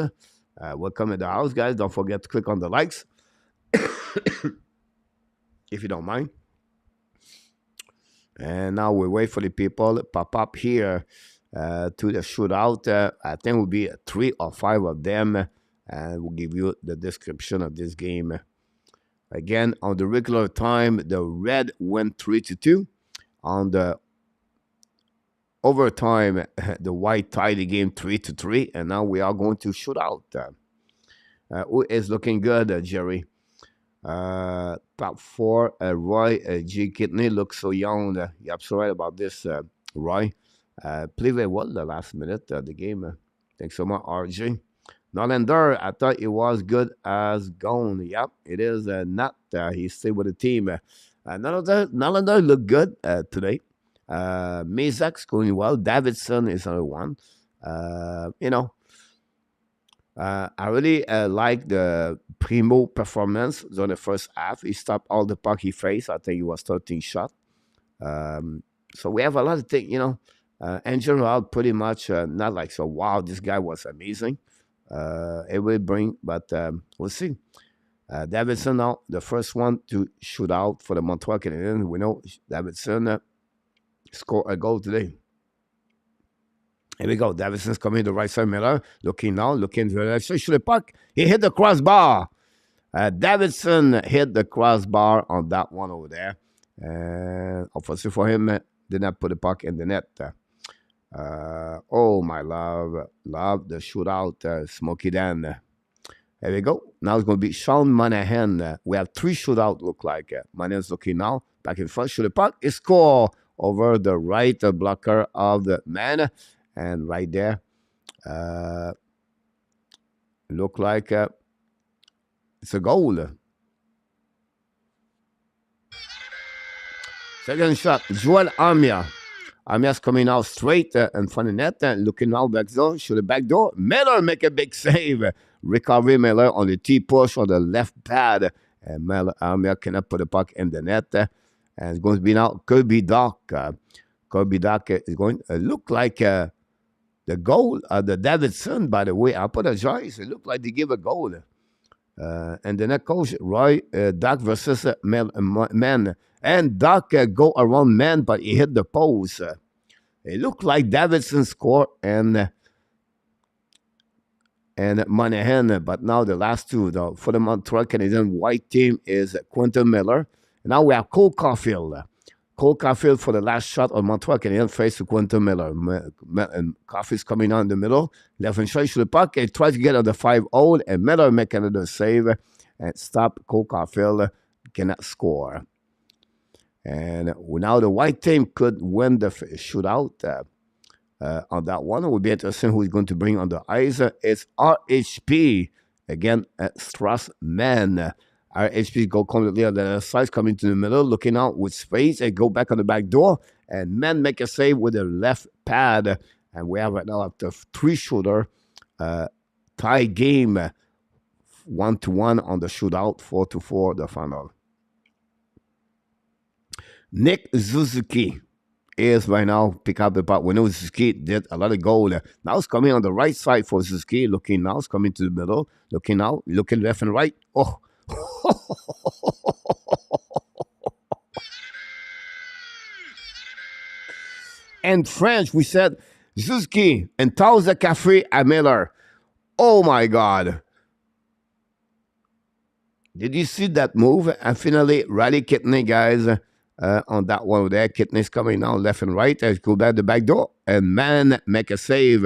S1: Welcome in the house, guys. Don't forget to click on the likes. If you don't mind. And now we wait for the people to pop up here to the shootout. I think it will be 3 or 5 of them. And we'll give you the description of this game. Again, on the regular time, the Red went 3-2. On the overtime, the White tied the game 3-3. And now we are going to shoot out. Who is looking good, Jerry? Top 4, Roy G. Kidney looks so young. You're absolutely right about this, Roy. Played very well the last minute of the game. Thanks so much, RJ. Norlander, I thought it was good as gone. Yep, it is not. He stayed with the team. Norlander looked good today. Mazak's going well. Davidson is another one. I really like the Primo performance on the first half. He stopped all the puck he faced. I think he was 13 shot. So we have a lot of things, in general, pretty much not like, so wow, this guy was amazing. It will bring, but we'll see. Davidson now, the first one to shoot out for the Montreal Canadiens. We know Davidson scored a goal today. Here we go. Davidson's coming to the right side. Miller looking now, looking to the left side. Shoot the puck. He hit the crossbar. Davidson hit the crossbar on that one over there. And unfortunately for him, did not put the puck in the net. Oh, my love the shootout, Smokey Dan. There we go. Now it's going to be Sean Monahan. We have three shootout look like. Monahan's looking now. Back in front, shoot the puck. It score over the right blocker of the man. And right there, look like it's a goal. Second shot, Joel Armia. Armia's coming out straight in front of the net, looking now back door, shoot the back door. Miller make a big save. Recovery Miller on the T push on the left pad. And Armia cannot put the puck in the net. And it's going to be now Kirby Doc. Kirby Doc is going to look like the goal, the Davidson, by the way. I apologize. It looked like they gave a goal. And the net coach, Roy, Doc versus man. And Doc go around man, but he hit the post. It looked like Davidson scored and Monahan, but now the last two, for the Montreal Canadiens white team is Quentin Miller. And now we have Cole Caulfield. Cole Caulfield for the last shot on Montreal Canadiens face to Quentin Miller. And Caulfield's coming on in the middle. Left and straight to the puck. He tries to get on the 5-0, and Miller make another save and stop Cole Caulfield. Cannot score. And now the white team could win the shootout on that one. It will be interesting who is going to bring on the ice. It's RHP again at Strassman. RHP go completely on the other side, coming to the middle, looking out with space, and go back on the back door. And men make a save with the left pad. And we have right now after three shooter tie game 1-1 on the shootout, 4-4 the final. Nick Suzuki is right now pick up the puck. We know Suzuki did a lot of goal. Now it's coming on the right side for Suzuki. Looking now, it's coming to the middle. Looking now, looking left and right. Oh. And French, we said Suzuki and Tauza Caffrey and Miller. Oh my God. Did you see that move? And finally, Riley Kidney, guys. On that one there, Kidney's coming now left and right. Let's go back the back door. And man, make a save.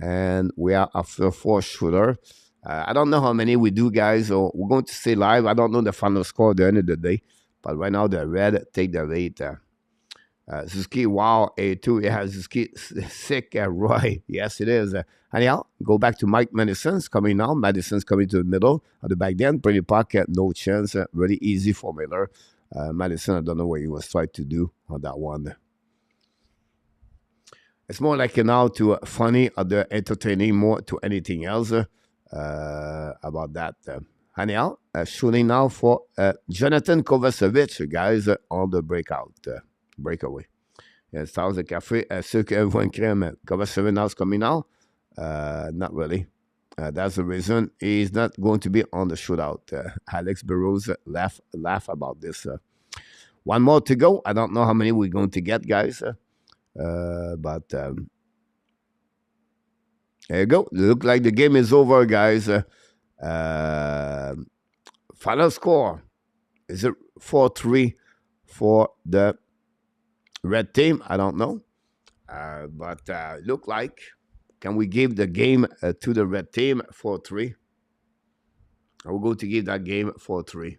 S1: And we are after four shooter. I don't know how many we do, guys. So we're going to stay live. I don't know the final score at the end of the day. But right now, the red take the lead. Suzuki, wow, A2. It has Suzuki sick, Roy. Yes, it is. Anyhow, go back to Mike Madison's coming now. Madison's coming to the middle of the back then. Pretty pocket, no chance. Really easy for Miller. Madison, I don't know what he was trying to do on that one. It's more like now to funny or the entertaining more to anything else about that. Anyhow, shooting now for Jonathan Kovacevic, guys, on the breakaway. Yes, Tauza Caffrey, ceux que vous crème. Kovacevic now is coming now. Not really. That's the reason he's not going to be on the shootout. Alex Burrows laugh about this. One more to go. I don't know how many we're going to get, guys. But there you go. Look like the game is over, guys. Final score. Is it 4-3 for the red team? I don't know. But look like. Can we give the game to the red team 4-3? I will go to give that game 4-3.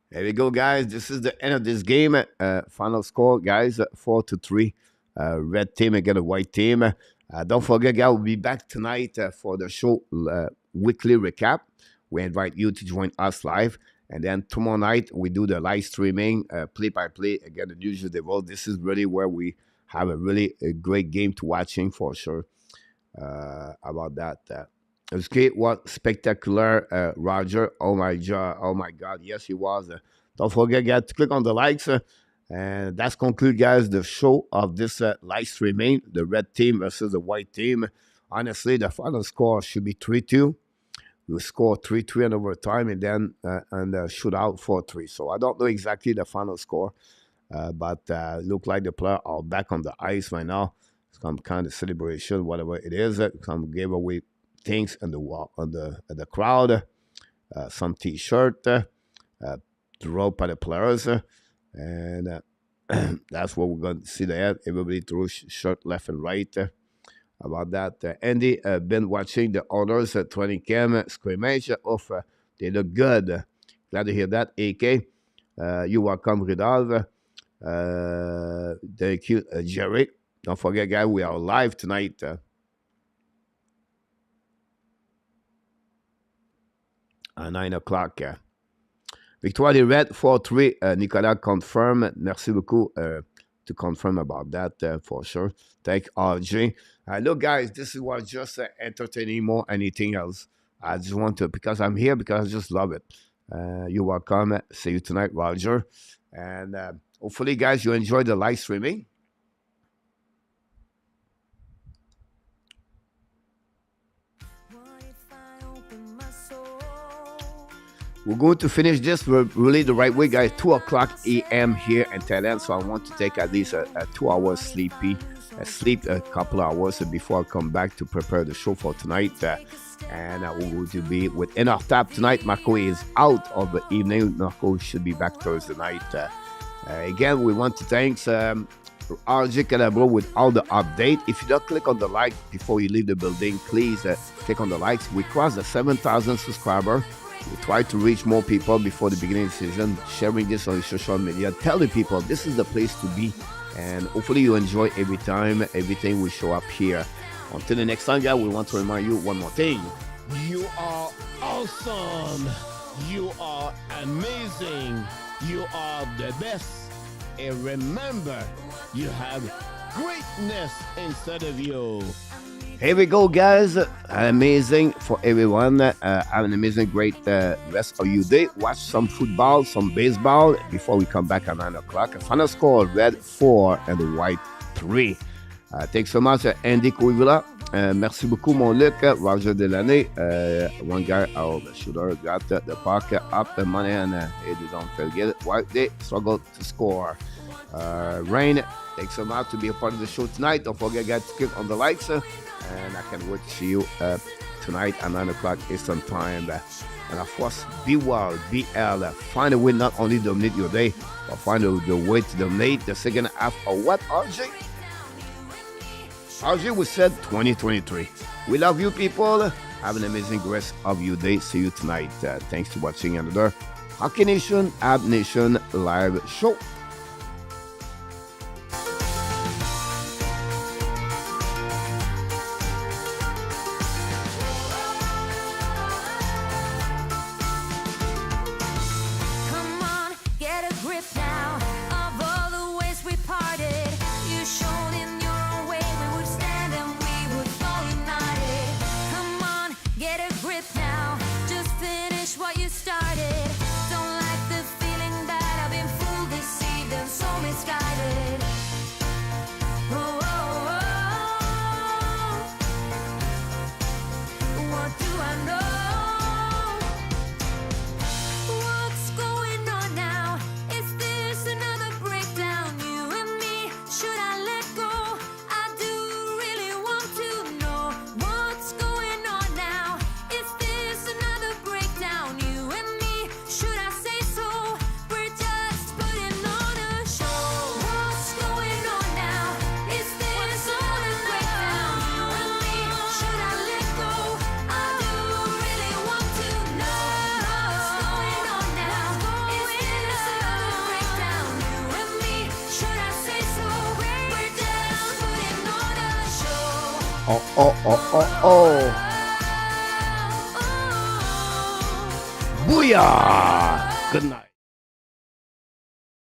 S1: There we go, guys. This is the end of this game. Final score, guys, 4-3. Red team against a white team. Don't forget, guys, we'll be back tonight for the show weekly recap. We invite you to join us live. And then tomorrow night, we do the live streaming, play-by-play. Again, the usual devote. This is really where we have a really great game to watching for sure about that. Okay, what spectacular, Roger. Oh, my God. Yes, he was. Don't forget, guys, to click on the likes. And that's conclude, guys, the show of this live streaming, the red team versus the white team. Honestly, the final score should be 3-2. We score 3-3 in overtime and then shoot out 4-3. So I don't know exactly the final score, but look like the players are back on the ice right now. Some kind of celebration, whatever it is. Some gave away things in the crowd. some T-shirt, throw by the players, and that's what we're going to see there. Everybody throw shirt left and right. About that, Andy, been watching the others 20 cam scrimmage. They look good. Glad to hear that. AK, you welcome, Ridal. Thank you, Jerry. Don't forget, guys, we are live tonight. At 9 o'clock. Victoire des Reds 4-3. Nicolas confirm. Merci beaucoup to confirm about that for sure. Thank RJ. Look, guys, this is what just entertaining more anything else. I just want to, because I'm here, because I just love it. You're welcome. See you tonight, Roger. And hopefully, guys, you enjoy the live streaming. We're going to finish this really the right way, guys. 2 o'clock a.m. here in Thailand. So I want to take at least a 2 hours sleep a couple hours before I come back to prepare the show for tonight. And we're going to be within our tap tonight. Marco is out of the evening. Marco should be back Thursday night. Again, we want to thank RJ Calabro with all the update. If you don't click on the like before you leave the building, please click on the likes. We crossed the 7,000 subscribers. We try to reach more people before the beginning of the season, sharing this on social media. Tell the people this is the place to be, and hopefully you enjoy every time, everything we show up here. Until the next time, guys, we want to remind you one more thing. You are awesome. You are amazing. You are the best. And remember, you have greatness inside of you. Here we go, guys. Amazing for everyone. Have an amazing, great rest of your day. Watch some football, some baseball before we come back at 9 o'clock. Final score, Red 4 and the White 3. Thanks so much, Andy Kouivila. Merci beaucoup, mon Luc. Roger Delaney. One guy out the shooter got the puck up the money and they don't forget it. White, they struggled to score. Rain, thanks so much to be a part of the show tonight. Don't forget, guys, to click on the likes. And I can wait to see you tonight at 9 o'clock Eastern Time. And of course, be well, BL. Find a way not only to dominate your day, but find the way to dominate the second half of what, RJ? RJ, we said 2023. We love you, people. Have an amazing rest of your day. See you tonight. Thanks for watching another Hockey Nation, Ab Nation live show. Oh. Booyah!